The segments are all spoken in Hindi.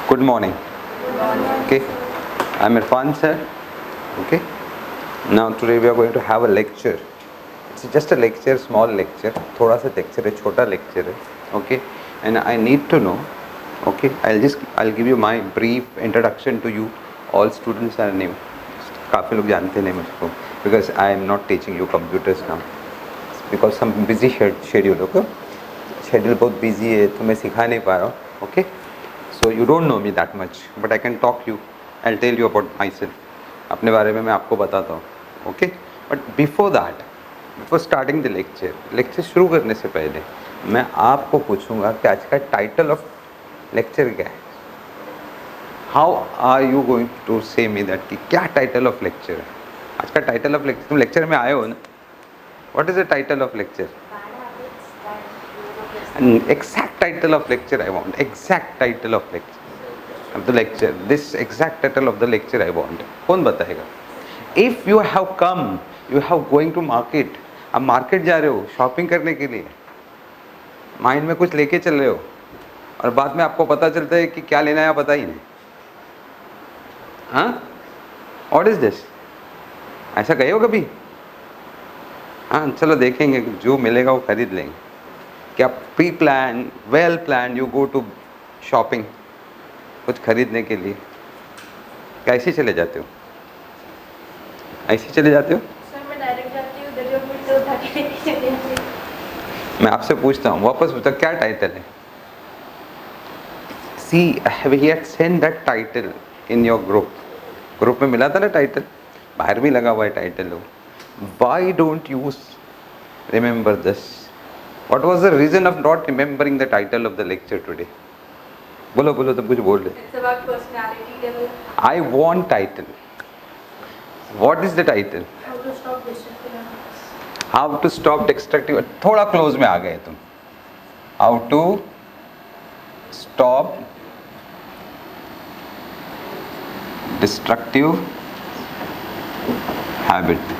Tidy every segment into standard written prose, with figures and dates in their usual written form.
Good morning. Okay, I'm Irfan sir. Okay, now today we are going to have a lecture. It's just a lecture, small lecture. थोड़ा सा lecture है, छोटा lecture है. Okay, and I need to know. Okay, I'll give you my brief introduction to you. All students are new. काफ़ी लोग जानते नहीं मुझको because I am not teaching you computers now because some busy schedule. Okay, schedule बहुत busy है तो मैं सिखा नहीं पा रहा हूँ. Okay. So you don't know me that much, but I can talk you. I'll tell you about myself. अपने बारे में मैं आपको बताता हूँ. Okay? But before that, before starting the lecture शुरू करने से पहले मैं आपको पूछूंगा कि आज का टाइटल ऑफ लेक्चर क्या है. How are you going to say me that कि क्या टाइटल ऑफ लेक्चर है. आज का टाइटल ऑफ लेक्चर, तुम लेक्चर में आए हो ना. What is the title of lecture? An exact title of lecture I want. Exact title of lecture of the lecture. This exact title of the lecture I want. कौन बताएगा? If you have come, you have going to market. आप मार्केट जा रहे हो शॉपिंग करने के लिए. माइंड में कुछ लेके चल रहे हो और बाद में आपको पता चलता है कि क्या लेना है पता ही नहीं. हाँ? What is this? ऐसा गए हो कभी? हाँ, चलो देखेंगे जो मिलेगा वो खरीद लेंगे. क्या pre plan, well plan you go to shopping, कुछ खरीदने के लिए कैसे चले जाते हो? ऐसे चले जाते हो? सर मैं डायरेक्ट जाती हूँ, उधर जो मिलते हो उठा के लेके चली जाती हूँ. मैं आपसे पूछता हूँ, वापस पूछता क्या टाइटल है? See have you send that title in your group में मिला था ना टाइटल, बाहर भी लगा हुआ है title. Why don't you remember this? What was the reason of not remembering the title of the lecture today? बोलो बोलो, तुम कुछ बोल रहे. It's about personality development. I want title. What is the title? How to stop destructive habits. How to stop destructive. थोड़ा क्लोज में आ गए तुम. How to stop destructive habit.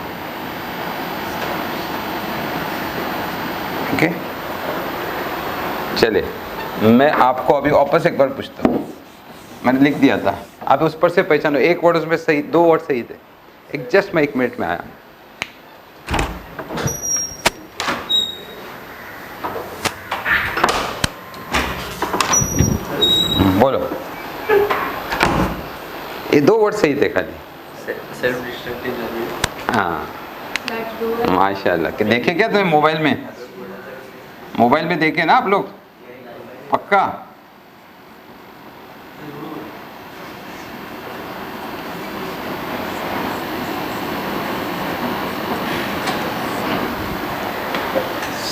Okay चले, मैं आपको अभी वापस एक बार पूछता हूँ. मैंने लिख दिया था, आप उस पर से पहचानो. एक वर्ड उसमें सही, दो वर्ड सही थे. एक जस्ट मैं 1 मिनट में आया. बोलो, ये 2 वर्ड सही थे खाली. Self destructive. हाँ That's the माशाल्लाह. कि देखे क्या तुम्हें मोबाइल में देखे ना आप लोग? पक्का?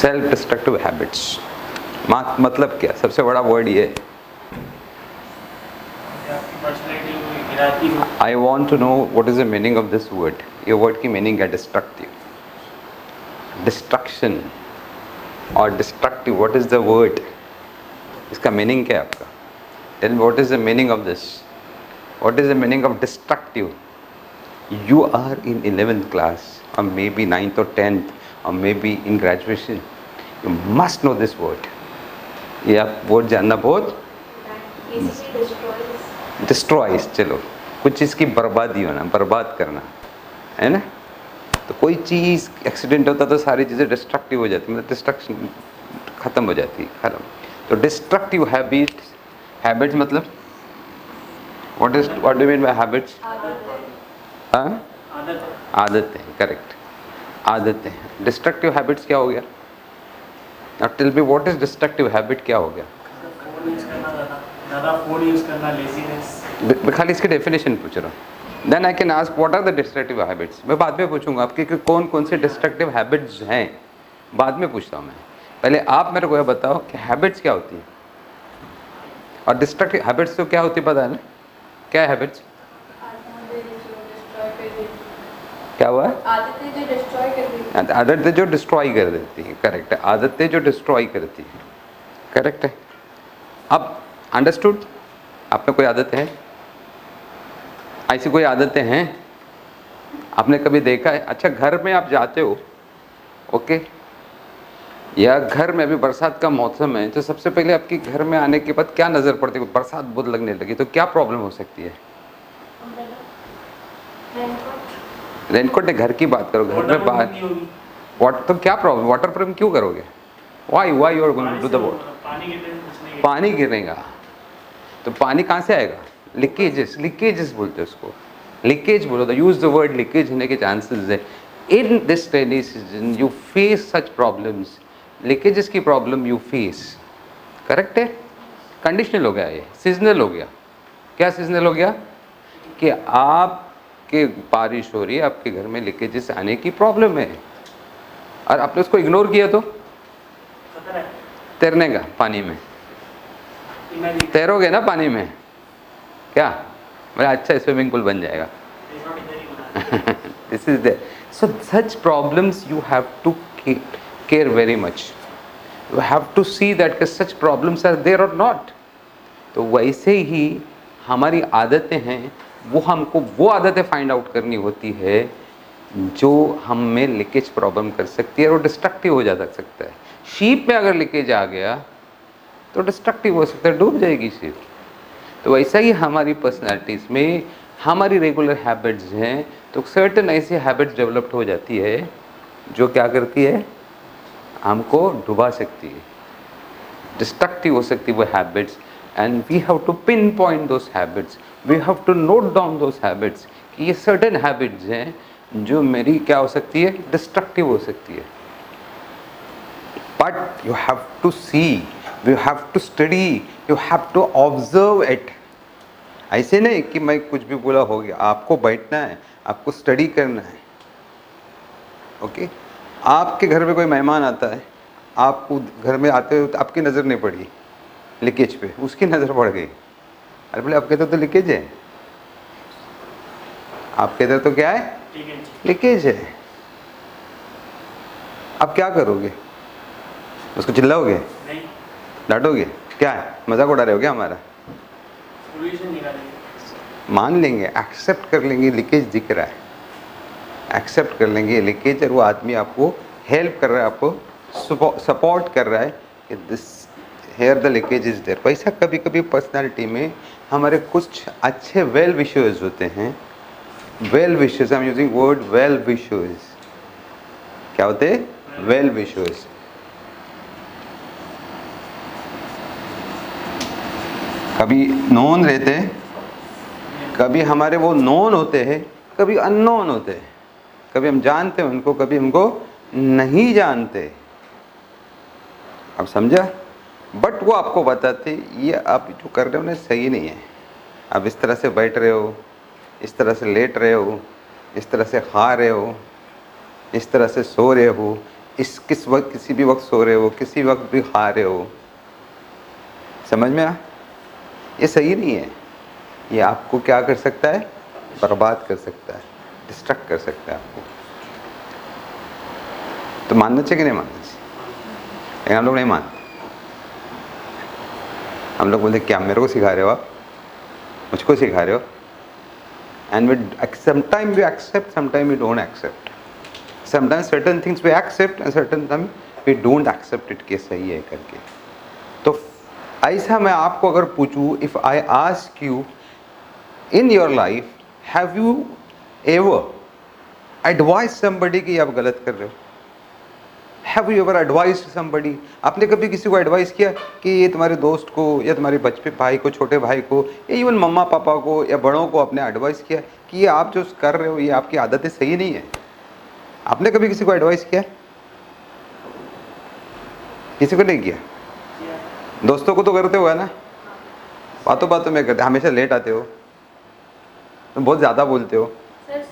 सेल्फ डिस्ट्रक्टिव हैबिट्स मतलब क्या? सबसे बड़ा वर्ड ये है. I want to know what is the meaning of this word. ये वर्ड की मीनिंग है डिस्ट्रक्टिव, डिस्ट्रक्शन और destructive. What is the word? इसका मीनिंग क्या है आपका? Tell me what is the meaning of this. What is the meaning of destructive? You are in 11th class और मे बी 9th और 10th और may be in graduation. You must know this word. ये आप वर्ड जानना बहुत. basically destroys. डिस्ट्रॉयज, चलो कुछ चीज़ की बर्बादी होना, बर्बाद करना है ना. तो कोई चीज़ एक्सीडेंट होता तो सारी चीज़ें डिस्ट्रक्टिव हो जाती, मतलब डिस्ट्रक्शन ख़त्म हो जाती, खत्म. तो डिस्ट्रक्टिव हैबिट्स मतलब what do mean by habits? हाँ, आदतें. करेक्ट, आदतें. डिस्ट्रक्टिव हैबिट्स क्या हो गया? अब tell me what is destructive habit, क्या हो गया? फोन यूज करना, लेजीनेस. मैं खाली इसकी डेफिनेशन पूछ रहा हूँ. Then I can ask what are the destructive habits. मैं बाद में पूछूंगा आपके कि कौन कौन से डिस्ट्रक्टिव हैबिट्स हैं, बाद में पूछता हूँ मैं. पहले आप मेरे को यह बताओ कि हैबिट्स क्या होती है और डिस्ट्रक्टिव हैबिट्स तो क्या होती है, पता है ना? क्या है हैबिट्स? क्या हुआ? आदतें जो डिस्ट्रॉय कर देती हैं. आदतें जो डिस्ट्रॉय कर देती है. करेक्ट है, आदतें जो डिस्ट्रॉय करती है. करेक्ट है. अब अंडरस्टूड? आप में कोई आदतें हैं? ऐसी कोई आदतें हैं आपने कभी देखा है? अच्छा, घर में आप जाते हो, ओके, या घर में अभी बरसात का मौसम है तो सबसे पहले आपके घर में आने के बाद क्या नज़र पड़ती है? बरसात बहुत लगने लगी तो क्या प्रॉब्लम हो सकती है? रेनकोट ने घर की बात करो, घर में बाहर वाटर तो क्या प्रॉब्लम, वाटर प्रूफ क्यों करोगे? Why you are going to the boat? पानी गिरेगा तो पानी कहाँ से आएगा? लीकेजेस बोलते हैं उसको, लीकेज बोलो, यूज द वर्ड लीकेज होने के चांसेस है। In this rainy season you face such problems, leakages की प्रॉब्लम यू फेस, करेक्ट है? कंडीशनल हो गया, ये सीजनल हो गया। क्या सीजनल हो गया? कि आपके बारिश हो रही है, आपके घर में लीकेजेस आने की प्रॉब्लम है और आपने उसको इग्नोर किया तो तैरने का, पानी में तैरोगे ना पानी में, क्या मेरा अच्छा स्विमिंग पूल बन जाएगा। This is there, so such problems you have to care very much, you have to see that such problems are there और नॉट। तो वैसे ही हमारी आदतें हैं, वो हमको वो आदतें फाइंड आउट करनी होती है जो हम में लीकेज प्रॉब्लम कर सकती है और डिस्ट्रक्टिव हो जा सकता है। शीप में अगर लीकेज आ गया तो डिस्ट्रक्टिव हो सकता है, डूब जाएगी शीप। तो वैसा ही हमारी पर्सनैलिटीज़ में हमारी रेगुलर हैबिट्स हैं, तो सर्टन ऐसी हैबिट्स डेवलप्ड हो जाती है जो क्या करती है, हमको डुबा सकती है, डिस्ट्रक्टिव हो सकती है वो habits. And we have to pin point those habits, we have to note down those habits कि ये सर्टन हैबिट्स हैं जो मेरी क्या हो सकती है, डिस्ट्रक्टिव हो सकती है। But you have to see, you have to study, you have to observe it. ऐसे नहीं कि मैं कुछ भी बोला हो गया, आपको बैठना है, आपको स्टडी करना है। ओके आपके घर में कोई मेहमान आता है, आपको घर में आते हो तो आपकी नज़र नहीं पड़ी लीकेज पे, उसकी नज़र पड़ गई। अरे बोले आपके तो लीकेज है, आपके इधर तो क्या है, लीकेज है। अब क्या करोगे? उसको चिल्लाओगे? नहीं, डांटोगे? क्या है, मजाक उड़ा रहे हो क्या हमारा? मान लेंगे, एक्सेप्ट कर लेंगे लीकेज दिख रहा है, एक्सेप्ट कर लेंगे लीकेज, और वो आदमी आपको हेल्प कर रहा है, आपको सपोर्ट कर रहा है कि this here the leakage is there. वैसा कभी कभी पर्सनालिटी में हमारे कुछ अच्छे वेल विशर्स होते हैं, well wishers, I am using word well wishers. क्या होते हैं? Well wishers. कभी नोन रहते हैं, कभी हमारे वो नोन होते हैं, कभी अननोन होते हैं, कभी हम जानते हैं उनको, कभी हमको नहीं जानते। अब समझा? बट वो आपको बताते ये आप जो कर रहे हो ना सही नहीं है, आप इस तरह से बैठ रहे हो, इस तरह से लेट रहे हो, इस तरह से खा रहे हो, इस तरह से सो रहे हो, किस वक्त, किसी भी वक्त सो रहे हो, किसी वक्त भी खा रहे हो। समझ में आ? ये सही नहीं है, ये आपको क्या कर सकता है, बर्बाद कर सकता है, डिस्ट्रैक्ट कर सकता है आपको। तो मानना चाहिए कि नहीं मानना चाहिए? लेकिन हम लोग नहीं मानते, हम लोग बोलते क्या मेरे को सिखा रहे हो आप, मुझको सिखा रहे हो। And we sometime we accept, sometime we don't accept, sometimes certain things we accept and certain time we don't accept it कि सही है करके। तो ऐसा मैं आपको अगर पूछूं, if I ask you in your life have you ever advise somebody कि आप गलत कर रहे हो? Have you ever advise somebody? आपने कभी किसी को एडवाइस किया कि ये तुम्हारे दोस्त को या तुम्हारे बचपन भाई को, छोटे भाई को, या इवन मम्मा पापा को या बड़ों को आपने एडवाइस किया कि ये आप जो कर रहे हो ये आपकी आदतें सही नहीं है? आपने कभी किसी को एडवाइस किया? किसी को नहीं किया? दोस्तों को तो करते हो ना, बातों बातों में करते, हमेशा लेट आते हो, तुम बहुत ज़्यादा बोलते हो। सर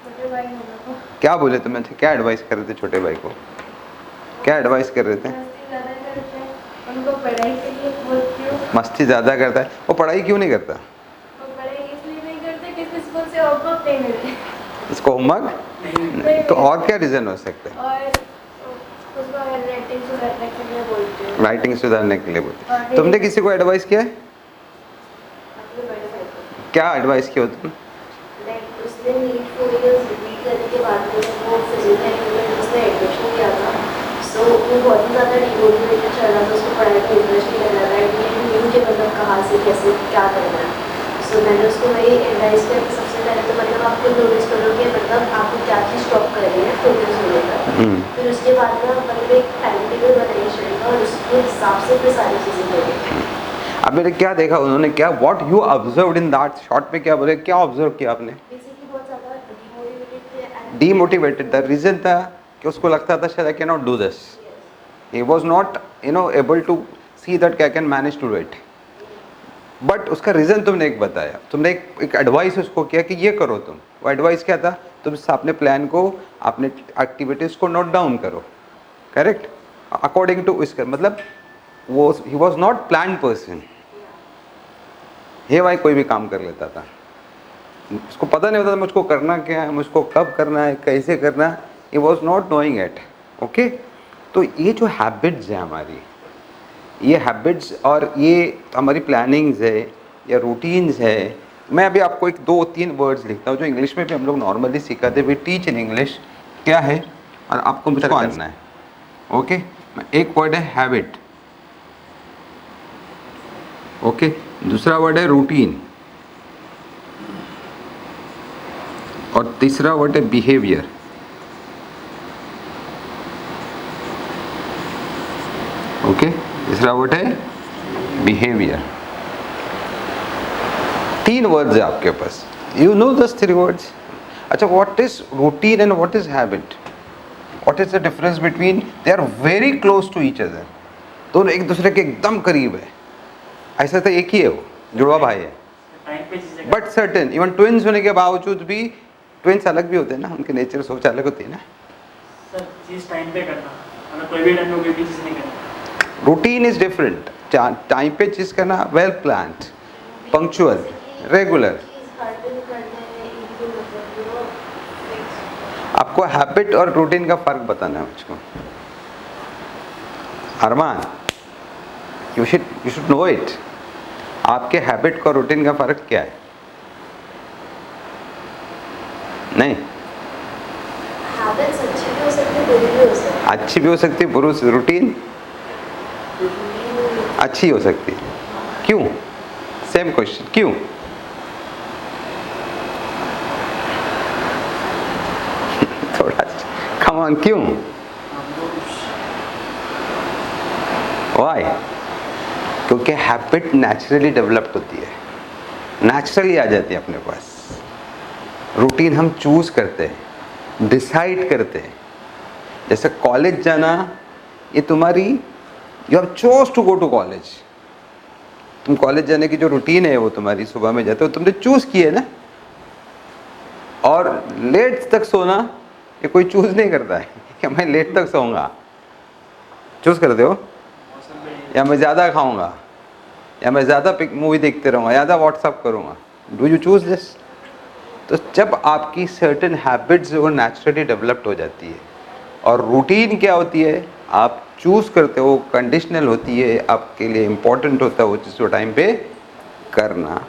छोटे भाई होना को क्या बोले तुम्हें? क्या एडवाइस कर रहे थे छोटे भाई को? क्या एडवाइस कर रहे थे? मस्ती ज़्यादा करते हैं, उनको पढ़ाई के लिए बोलती हूँ। मस्ती ज़्यादा करता है, वो पढ़ाई क्यों नहीं करता? वो पढ़ाई इसलिए नहीं करते कि स्कूल से होमवर्क नहीं मिलते इसको होमवर्क, तो और क्या रीज़न हो सकता है? और उसको राइटिंग सुधारने के लिए बोलती हूँ। राइटिंग सुधारने के लिए बोलते। और तुमने किसी को एडवाइस किया है? अपने बड़े भाई को क्या एडवाइस किया हो तुम? लाइक उसने नीट 4 इयर्स रिपीट करने के बाद में वो फिजिकल उसने एडमिशन लिया था, सो वो बहुत ही ज़्यादा डिमोटिवेटेड चल रहा था, उसको पढ़ाई में इंटरेस्ट नहीं लग रहा था, एंड न्यू के मतलब कहाँ से कैसे क्या करना है। सो मैंने उसको वही एडवाइस किया कि सबसे पहले तो मतलब आप खुद नोटिस करो कि मतलब आपको क्या चीज़ स्टॉप कर रही है फोकस होने का। फिर उसके बाद में मतलब एक टाइम टेबल बनाइए शेड्यूल का, और उसके हिसाब से फिर सारी चीज़ें करिए। अब मैंने क्या देखा, उन्होंने क्या, what you observed in that short में, क्या बोले, क्या ऑब्जर्व किया आपने? बेसिकली बहुत ज़्यादा डिमोटिवेटेड थे। डीमोटिवेटेड, द रीजन था कि उसको लगता था शायद I can not do this, he was not able to see that I can manage to do it. But उसका रीज़न तुमने एक बताया, तुमने एक एडवाइस उसको किया कि ये करो तुम। वो एडवाइस क्या था? तुम अपने प्लान को, अपने एक्टिविटीज़ को नोट डाउन करो, करेक्ट, अकॉर्डिंग टू इसका मतलब वो he was not plan person. हे भाई कोई भी काम कर लेता था, उसको पता नहीं होता था मुझको करना क्या है, मुझको कब करना है, कैसे करना है, ही was not knowing it. Okay, तो ये जो हैबिट्स है हमारी, ये हैबिट्स और ये हमारी प्लानिंग्स है या रूटीन्स है। मैं अभी आपको एक 2-3 वर्ड्स लिखता हूँ जो इंग्लिश में भी हम लोग नॉर्मली सिखाते, वी टीच इन इंग्लिश, क्या है और आपको मुझको करना है। ओके, एक वर्ड है हैबिट, ओके, दूसरा वर्ड है रूटीन, और तीसरा वर्ड है बिहेवियर। ओके, तीसरा वर्ड है बिहेवियर। 3 वर्ड्स है आपके पास, यू नो दस 3 वर्ड्स। अच्छा, what is routine and what is habit, what is the difference between, they are very close to each other, दोनों एक दूसरे के एकदम करीब है, ऐसा तो एक ही है, वो जुड़वा भाई है। बट सर्टेन, इवन ट्विंस होने के बावजूद भी, ट्विंस अलग भी होते हैं ना, उनके नेचर सोच अलग होती है ना। सर चीज़ टाइम पे करना, हमें कोई भी टाइम में कोई भी चीज़ नहीं करनी। रूटीन इज डिफरेंट, टाइम पे चीज़ करना, वेल प्लान्ड, पंक्चुअल, रेगुलर। आपको हैबिट और रूटीन का फर्क बताना है मुझको, अरमान, यू शुड नो इट। आपके हैबिट का रूटीन का फर्क क्या है? नहीं, हैबिट्स अच्छी भी हो सकती है, बुरी भी हो सकती है। अच्छी भी हो सकती है, बुरी। रूटीन अच्छी हो सकती है, क्यों? सेम क्वेश्चन, क्यों? थोड़ा कम ऑन, क्यों? वाई? क्योंकि हैबिट नेचुरली डेवलप्ड होती है, नेचुरली आ जाती है अपने पास। रूटीन हम चूज करते हैं, डिसाइड करते हैं। जैसे कॉलेज जाना, ये तुम्हारी, you have chose to go to college. तुम कॉलेज जाने की जो रूटीन है वो तुम्हारी, सुबह में जाते हो, तुमने चूज किए ना। और लेट तक सोना, ये कोई चूज नहीं करता है कि मैं लेट तक सोऊंगा। चूज करते हो, या मैं ज़्यादा खाऊंगा, या मैं ज़्यादा मूवी देखते रहूँगा, ज़्यादा व्हाट्सअप करूँगा। Do you choose this? तो जब आपकी सर्टेन हैबिट्स वो नेचुरली डेवलप्ड हो जाती है, और रूटीन क्या होती है, आप चूज़ करते हो, कंडीशनल होती है, आपके लिए इम्पोर्टेंट होता है वो चीज़ को टाइम पे करना।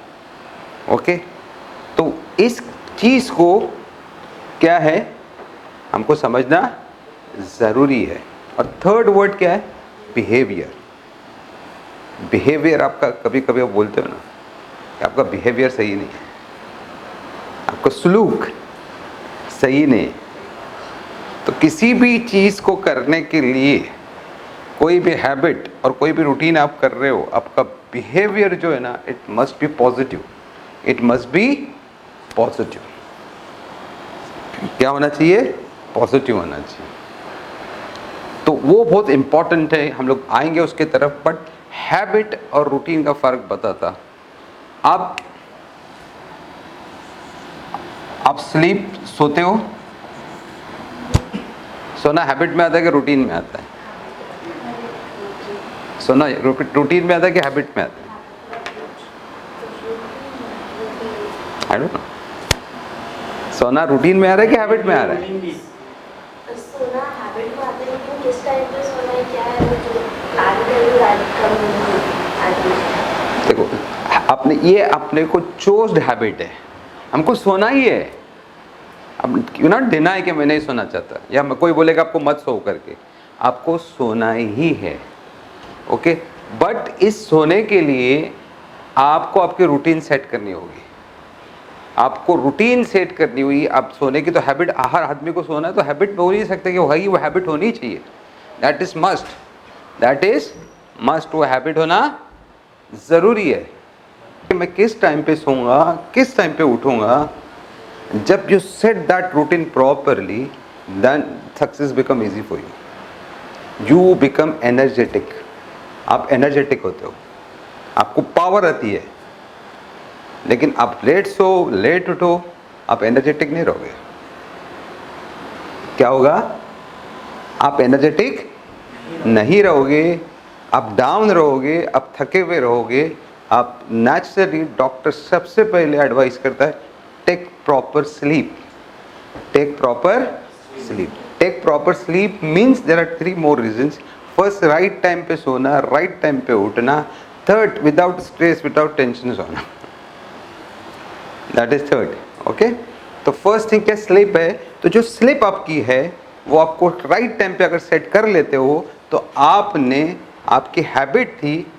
ओके, तो इस चीज़ को क्या है, हमको समझना ज़रूरी है। और थर्ड वर्ड क्या है? बिहेवियर। बिहेवियर आपका, कभी कभी आप बोलते हो ना कि आपका बिहेवियर सही नहीं है, आपका सलूक सही नहीं। तो किसी भी चीज़ को करने के लिए, कोई भी हैबिट और कोई भी रूटीन आप कर रहे हो, आपका बिहेवियर जो है ना, it must be positive, it must be positive. क्या होना चाहिए? पॉजिटिव होना चाहिए। तो वो बहुत इंपॉर्टेंट है, हम लोग आएंगे उसके तरफ। बट हैबिट और रूटीन का फर्क बताता, आप स्लीप सोते हो, सोना हैबिट में आता है कि रूटीन में आता है? सोना रूटीन में आता है कि हैबिट में आता है? I don't know. सोना रूटीन में आ रहा है कि हैबिट में आ रहा है? सोना हैबिट में आता है, लेकिन किस टाइम पे सोना है क्या है, वो जो प्लान कर देखो, अपने को चोज्ड हैबिट है, हमको सोना ही है। अब यू नॉट डिनाई कि मैं नहीं सोना चाहता, या कोई बोलेगा आपको मत सो करके, आपको सोना ही है, ओके। बट इस सोने के लिए आपको आपकी रूटीन सेट करनी होगी, आपको रूटीन सेट करनी हुई। आप सोने की तो हैबिट, हर आदमी को सोना है तो हैबिट हो नहीं सकता कि वही वो हैबिट होनी चाहिए, that is must, that is must, वो हैबिट होना ज़रूरी है। मैं किस टाइम पे सोऊंगा, किस टाइम पे उठूंगा, जब you set that routine properly, then success become easy for you become energetic. आप एनर्जेटिक होते हो, आपको पावर आती है। लेकिन आप लेट सो लेट उठो, आप एनर्जेटिक नहीं रहोगे। क्या होगा? आप एनर्जेटिक नहीं रहोगे, आप डाउन रहोगे, आप थके हुए रहोगे। आप नेचुरली, डॉक्टर सबसे पहले एडवाइस करता है take proper sleep, take proper sleep. Take proper sleep means there are 3 more reasons. First, right time पे सोना, राइट टाइम पे उठना। Third, without stress, without tension सोना, दैट इज थर्ड, ओके। तो फर्स्ट थिंग क्या? स्लीप है। तो जो स्लीप आपकी है वो आपको राइट टाइम पे अगर सेट कर लेते हो तो आपने, आपकी हैबिट थी,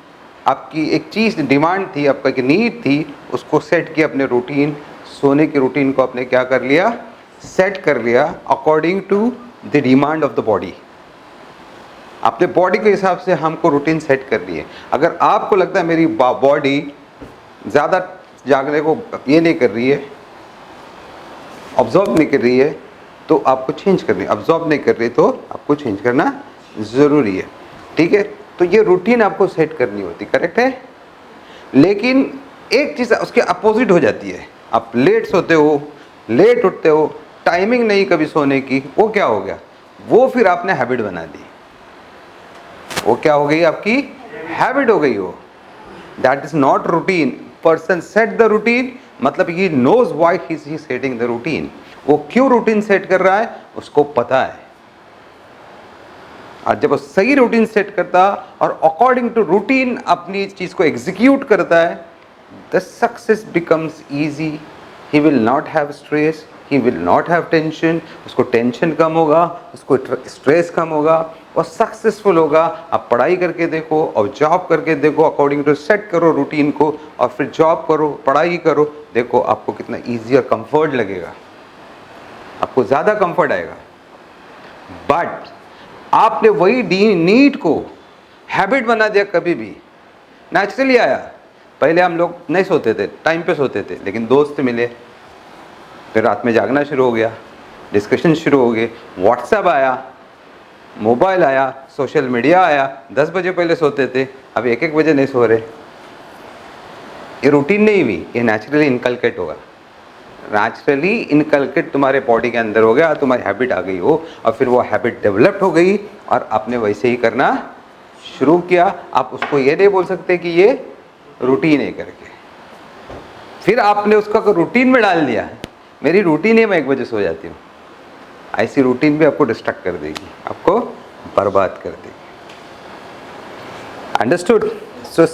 आपकी एक चीज़ डिमांड थी, आपका एक नीड थी, उसको सेट किया अपने रूटीन, सोने की रूटीन को आपने क्या कर लिया? सेट कर लिया according to the demand of the body. अपने बॉडी के हिसाब से हमको रूटीन सेट कर ली है। अगर आपको लगता है मेरी बॉडी ज़्यादा जागने को ये नहीं कर रही है, ऑब्जॉर्व नहीं कर रही है, तो आपको चेंज करनी है। ऑब्जॉर्व नहीं कर रही तो आपको चेंज करना ज़रूरी है, ठीक है। तो ये रूटीन आपको सेट करनी होती, करेक्ट है। लेकिन एक चीज़ उसके अपोजिट हो जाती है, आप लेट सोते हो, लेट उठते हो, टाइमिंग नहीं कभी सोने की, वो क्या हो गया? वो फिर आपने हैबिट बना दी, वो क्या हो गई? आपकी हैबिट हो गई। वो that is not routine. Person set the routine, मतलब he knows why he is setting the routine. वो क्यों रूटीन सेट कर रहा है उसको पता है। और जब वो सही रूटीन सेट करता और अकॉर्डिंग टू रूटीन अपनी चीज को एग्जीक्यूट करता है, the success becomes easy. He will not have stress, he will not have tension. उसको टेंशन कम होगा, उसको स्ट्रेस कम होगा, और सक्सेसफुल होगा। आप पढ़ाई करके देखो और जॉब करके देखो, अकॉर्डिंग टू सेट करो रूटीन को, और फिर जॉब करो, पढ़ाई करो, देखो आपको कितना ईजी और कंफर्ट लगेगा, आपको ज़्यादा कंफर्ट आएगा। बट आपने वही नीड को हैबिट बना दिया, कभी भी नेचुरली आया। पहले हम लोग नहीं सोते थे, टाइम पे सोते थे, लेकिन दोस्त मिले, फिर रात में जागना शुरू हो गया, डिस्कशन शुरू हो गए, व्हाट्सएप आया, मोबाइल आया, सोशल मीडिया आया। 10 बजे पहले सोते थे, अब 1-1 बजे नहीं सो रहे। ये रूटीन नहीं हुई, ये नेचुरली इनकलकेट होगा, नेचुरली इनकलकेट तुम्हारे बॉडी के अंदर हो गया, तुम्हारी हैबिट आ गई हो, और फिर वो हैबिट डेवलप्ड हो गई और आपने वैसे ही करना शुरू किया। आप उसको ये नहीं बोल सकते कि ये रूटीन है करके। फिर आपने उसका रूटीन में डाल दिया, मेरी रूटीन है मैं 1 बजे सो जाती हूँ, ऐसी रूटीन भी आपको डिस्ट्रैक्ट कर देगी, आपको बर्बाद कर देगी। Understood? So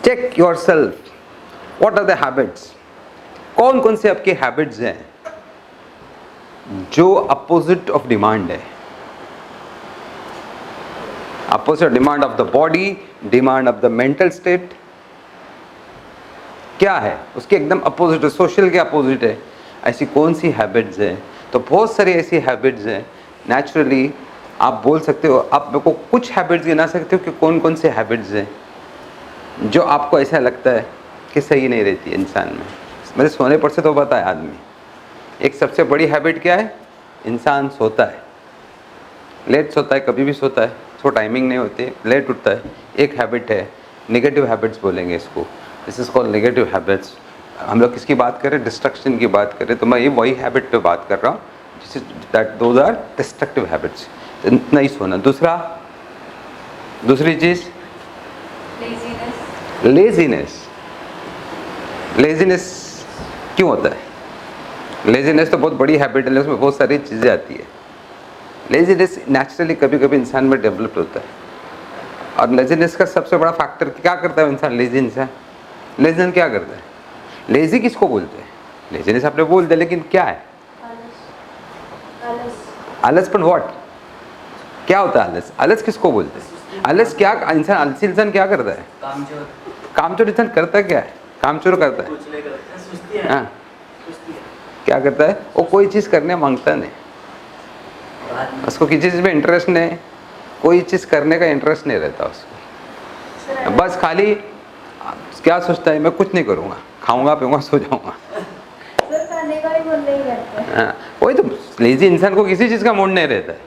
check yourself, what are the habits. कौन कौन से आपके हैबिट्स हैं जो अपोजिट ऑफ डिमांड है? Opposite demand of the body, demand of the mental state क्या है? उसके एकदम अपोजिट है, सोशल के अपोजिट है। ऐसी कौन सी हैबिट्स हैं? तो बहुत सारी ऐसी हैबिट्स हैं। नेचुरली आप बोल सकते हो, आप मेरे को कुछ हैबिट्स गिना सकते हो कि कौन कौन से हैबिट्स हैं जो आपको ऐसा लगता है कि सही नहीं रहती है इंसान में। मेरे सोने पर से तो पता है आदमी। एक सबसे बड़ी हैबिट क्या है? इंसान सोता है, लेट सोता है, कभी भी सोता है, सो टाइमिंग नहीं होती, लेट उठता है। एक हैबिट है, नेगेटिव हैबिट्स बोलेंगे इसको, this is called negative habits. हम लोग किसकी बात करें? डिस्ट्रक्शन की बात करें, तो मैं ये वही हैबिट पे बात कर रहा हूँ, जिस that those are destructive habits. इतना ही सोना। दूसरी चीज़ लेजीनेस। लेजीनेस क्यों होता है? लेजीनेस तो बहुत बड़ी हैबिट है, उसमें बहुत सारी चीज़ें आती है। लेजीनेस नेचुरली कभी कभी इंसान में डेवलप होता है, और लेजीनेस का सबसे बड़ा फैक्टर क्या करता है इंसान? लेजीनेस क्या करता है? लेजी किसको बोलते हैं? लेजीनेस आपने बोल दिया, लेकिन क्या है? आलसपन। व्हाट? क्या होता है आलस? आलस किसको बोलते हैं? आलस क्या, इंसान आलसी इंसान क्या करता है? कामचोर इंसान करता क्या है? कामचोर करता है कुछ नहीं करते हैं, सुस्ती है। हाँ, सुस्ती है। क्या करता है वो? कोई चीज़ करने मांगता नहीं, उसको किसी चीज़ में इंटरेस्ट नहीं, कोई चीज़ करने का इंटरेस्ट नहीं रहता उसको। सर बस खाली क्या सोचता है, मैं कुछ नहीं करूँगा, खाऊंगा पीऊंगा सो जाऊंगा। सर खाने का भी मन नहीं करता है। हाँ, वही तो, लेजी इंसान को किसी चीज़ का मूड नहीं रहता है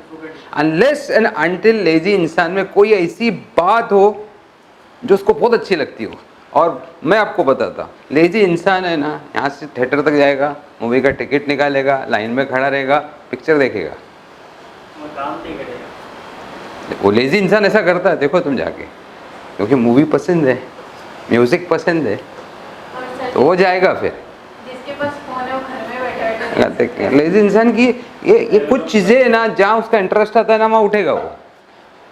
अनलेस एंड अनटिल लेजी इंसान में कोई ऐसी बात हो जो उसको बहुत अच्छी लगती हो। और मैं आपको बताता, लेजी इंसान है ना, यहाँ से थिएटर तक जाएगा, मूवी का टिकट निकालेगा, लाइन में खड़ा रहेगा, पिक्चर देखेगा। वो काम नहीं करेगा। वो लेजी इंसान ऐसा करता है, देखो तुम जाके, क्योंकि मूवी पसंद है, म्यूज़िक पसंद है, और सर तो वो जाएगा फिर। जिसके पास फोन है वो घर में बैठा बैठा लेजी इंसान की ये कुछ चीज़ें ना, जहाँ उसका इंटरेस्ट आता है ना वहाँ उठेगा वो,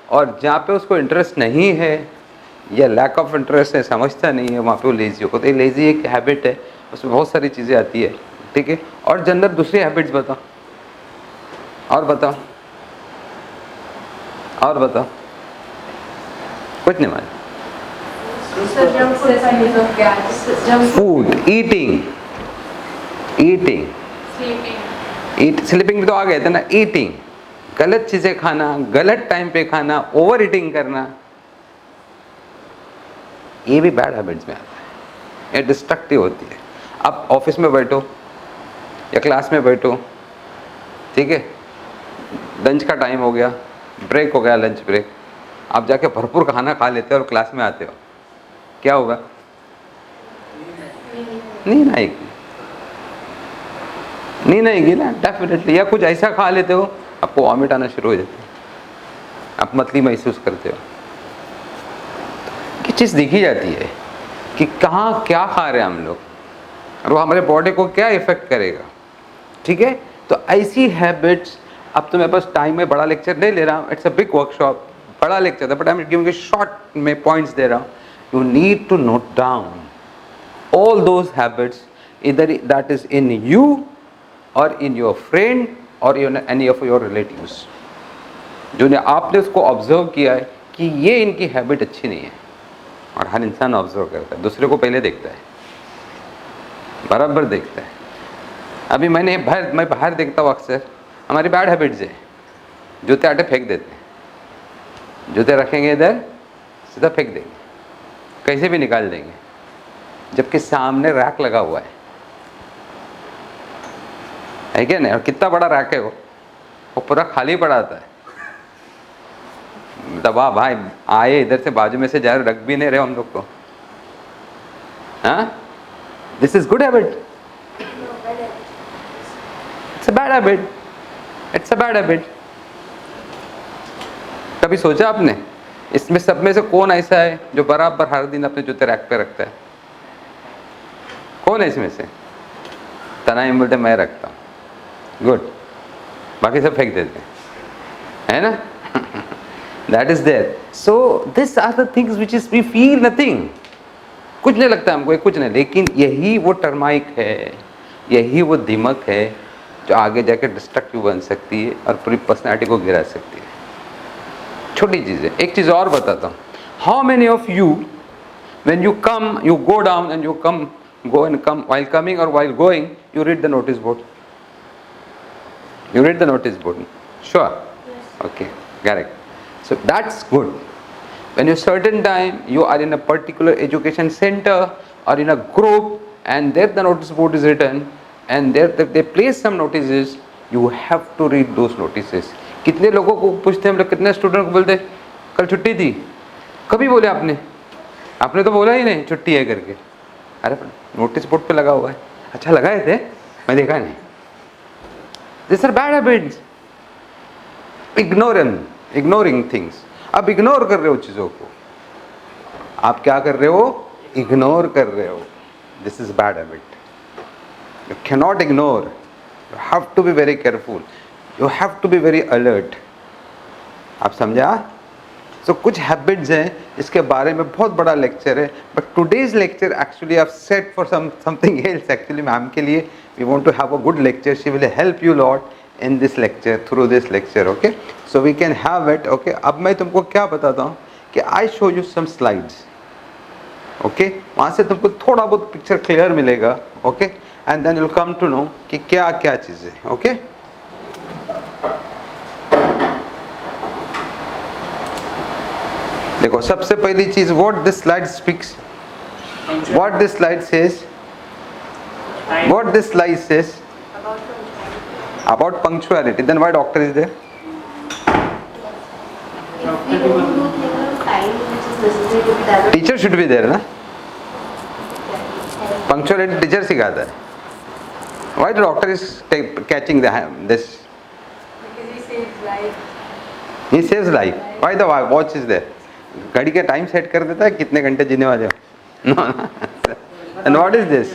और जहाँ पे उसको इंटरेस्ट नहीं है या लैक ऑफ इंटरेस्ट है, समझता नहीं है, वहाँ पे वो लेजी होगा। तो ये लेजी एक हैबिट है, उसमें बहुत सारी चीज़ें आती है, ठीक है। और जनरल दूसरी हैबिट्स बताओ, और बताओ, और बताओ, कुछ नहीं मालूम। Sir junk food food, eating, eating, sleeping भी तो आ गए थे ना। ईटिंग, गलत चीज़ें खाना, गलत टाइम पे खाना, ओवर ईटिंग करना, ये भी बैड हैबिट्स में आता है, ये डिस्ट्रक्टिव होती है। आप ऑफिस में बैठो या क्लास में बैठो, ठीक है, लंच का टाइम हो गया, ब्रेक हो गया, लंच ब्रेक, आप जाके भरपूर खाना खा लेते हो और क्लास में आते हो, क्या होगा? नींद आएगी, नींद आएगी ना डेफिनेटली। या कुछ ऐसा खा लेते हो आपको वॉमिट आना शुरू हो जाती है, आप मतली महसूस करते हो। कि चीज़ दिखी जाती है कि कहाँ क्या खा रहे हैं हम लोग और वो हमारे बॉडी को क्या इफेक्ट करेगा, ठीक है। तो ऐसी हैबिट्स, अब तो मेरे पास टाइम है, बड़ा लेक्चर नहीं ले रहा हूँ, इट्स अ बिग वर्कशॉप, बड़ा लेक्चर था, but I am giving short में पॉइंट्स दे रहा हूँ। You need to note down all those habits, either that is in you or in your friend or in any of your relatives, जो ने आपने उसको ऑब्जर्व किया है कि ये इनकी हैबिट अच्छी नहीं है। और हर इंसान ऑब्जर्व करता है, दूसरे को पहले देखता है, बराबर देखता है। अभी मैं बाहर देखता हूँ अक्सर, हमारी बैड हैबिट्स है, जूते आटे फेंक देते हैं, जूते रखेंगे इधर, सीधा फेंक देंगे, कैसे भी निकाल देंगे, जबकि सामने रैक लगा हुआ है क्या नहीं? और कितना बड़ा रैक है वो पूरा खाली पड़ा था। दबा भाई आए इधर से, बाजू में से जा रख भी नहीं रहे हम लोग को। हाँ, this is good habit, it's a bad habit, it's a bad habit. कभी सोचा आपने इसमें सब में से कौन ऐसा है जो बराबर हर दिन अपने जूते रैक पे रखता है? कौन है इसमें से? तनाइम बोलते मैं रखता हूँ, गुड, बाकी सब फेंक देते हैं, है ना? That is there. So this are the things which is we feel nothing, कुछ नहीं लगता हमको, कुछ नहीं, लेकिन यही वो टर्माइक है, यही वो दिमक है जो आगे जाके डिस्ट्रक्टिव बन सकती है और पूरी पर्सनैलिटी को गिरा सकती है। छोटी चीज़ है। एक चीज़ और बताता हूँ, how many of you when you come, you go down and you come, go and come, while coming or while going, you read the notice board? You read the notice board? Sure? Yes. Okay, correct. So that's good. When you certain time you are in a particular education center or in a group and there the notice board is written and there they place some notices, you have to read those notices. कितने लोगों को पूछते हैं हम लोग, कितने स्टूडेंट को बोलते कल छुट्टी थी? कभी बोले आपने? आपने तो बोला ही नहीं छुट्टी है करके। अरे नोटिस बोर्ड पे लगा हुआ है, अच्छा लगाए थे, मैं देखा नहीं। This are bad habits, ignoring things. आप इग्नोर कर रहे हो चीज़ों को, आप क्या कर रहे हो? इग्नोर कर रहे हो। This is bad habit, you can not ignore, you have to be very careful, you have to be very alert. आप समझा? तो कुछ हैबिट्स हैं, इसके बारे में बहुत बड़ा लेक्चर है, but today's lecture actually I have set for something else. Actually ma'am के लिए we want to have a good lecture, she will help you lot in this lecture, through this lecture, okay? So we can have it, okay? अब मैं तुमको क्या बताता हूँ कि I show you some slides, okay? वहाँ से तुमको थोड़ा बहुत पिक्चर क्लियर मिलेगा, okay? And then you'll come to know कि क्या क्या चीज़ें, okay? देखो सबसे पहली चीज़, what this slide speaks, what this slide says, what this slide says about punctuality. Then why doctor is there? If we don't do things on time which is necessary to be done. Teacher should be there, ना? Punctuality teacher सिखाता है. Why the doctor is catching this? Because he saves life. He saves life. Why the watch is there? घड़ी का टाइम सेट कर देता है कितने घंटे जीने वाले हो. No. And what is this?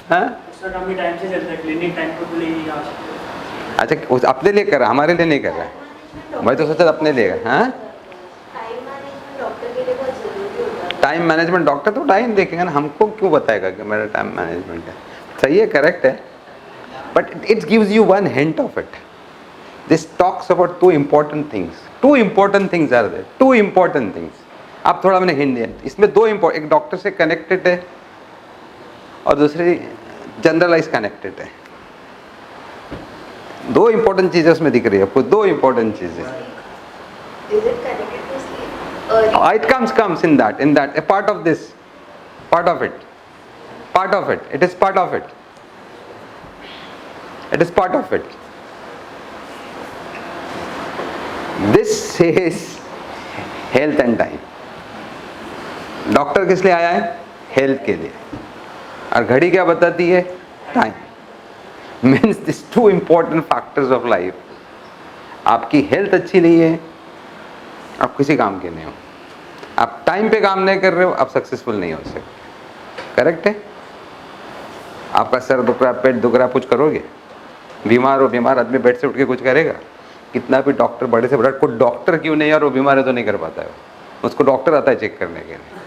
हाँ? उसका काम भी टाइम से चलता है, क्लिनिक टाइम पर खुले ही आ सकते हैं। अच्छा उस अपने लिए कर रहा, हमारे लिए नहीं कर रहा है. मैं तो सोचा अपने लिए. हाँ? टाइम मैनेजमेंट डॉक्टर के लिए बहुत जरूरी होता है. टाइम मैनेजमेंट डॉक्टर तो टाइम देखेगा ना, हमको क्यों बताएगा कि मेरा टाइम मैनेजमेंट है. सही है, करेक्ट है, but it gives you one hint of it. This talks about two important things. Two important things are there, two important things. आप थोड़ा मैंने हिंट दिया, इसमें दो इम्पोर्टेंट, एक डॉक्टर से कनेक्टेड है और दूसरी जनरलाइज कनेक्टेड है. दो इम्पोर्टेंट चीजें उसमें दिख रही है आपको, दो इम्पोर्टेंट चीजें. Is it connected to sleep? It comes in that a part of this, part of it, it is part of it, this says health and time. Doctor किस लिए आया है? हेल्थ के लिए. और घड़ी क्या बताती है? Time. Means this two important factors of life. आपकी हेल्थ अच्छी नहीं है, आप किसी काम के नहीं हो. आप टाइम पे काम नहीं कर रहे हो, आप सक्सेसफुल नहीं हो सकते. करेक्ट है? आपका सर दुख रहा, पेट दुख रहा, कुछ करोगे? बीमार हो, बीमार आदमी बेड से उठ के कुछ करेगा? कितना भी डॉक्टर बड़े से बड़ा, कोई डॉक्टर क्यों नहीं यार, वो बीमार है तो नहीं कर पाता है. उसको डॉक्टर आता है चेक करने के लिए.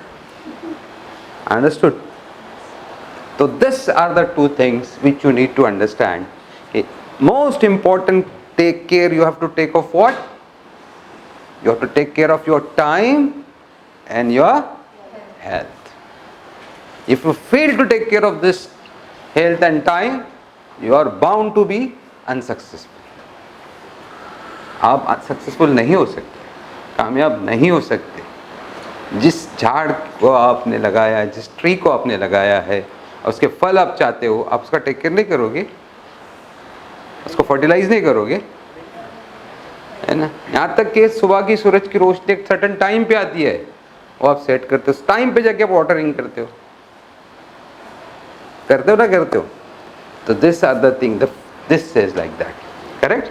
Understood? So these are the two things which you need to understand. Most important, take care you have to take of what? You have to take care of your time and your health. If you fail to take care of this health and time, you are bound to be unsuccessful. आप सक्सेसफुल नहीं हो सकते, कामयाब नहीं हो सकते. जिस झाड़ को आपने लगाया है, जिस ट्री को आपने लगाया है, उसके फल आप चाहते हो, आप उसका टेक केयर नहीं करोगे, उसको फर्टिलाइज नहीं करोगे, है ना. यहाँ तक कि सुबह की सूरज की रोशनी एक सर्टेन टाइम पे आती है, वो आप सेट करते हो, उस टाइम पे जाके आप वाटरिंग करते हो ना करते हो. तो this are the thing, this is like that. Correct?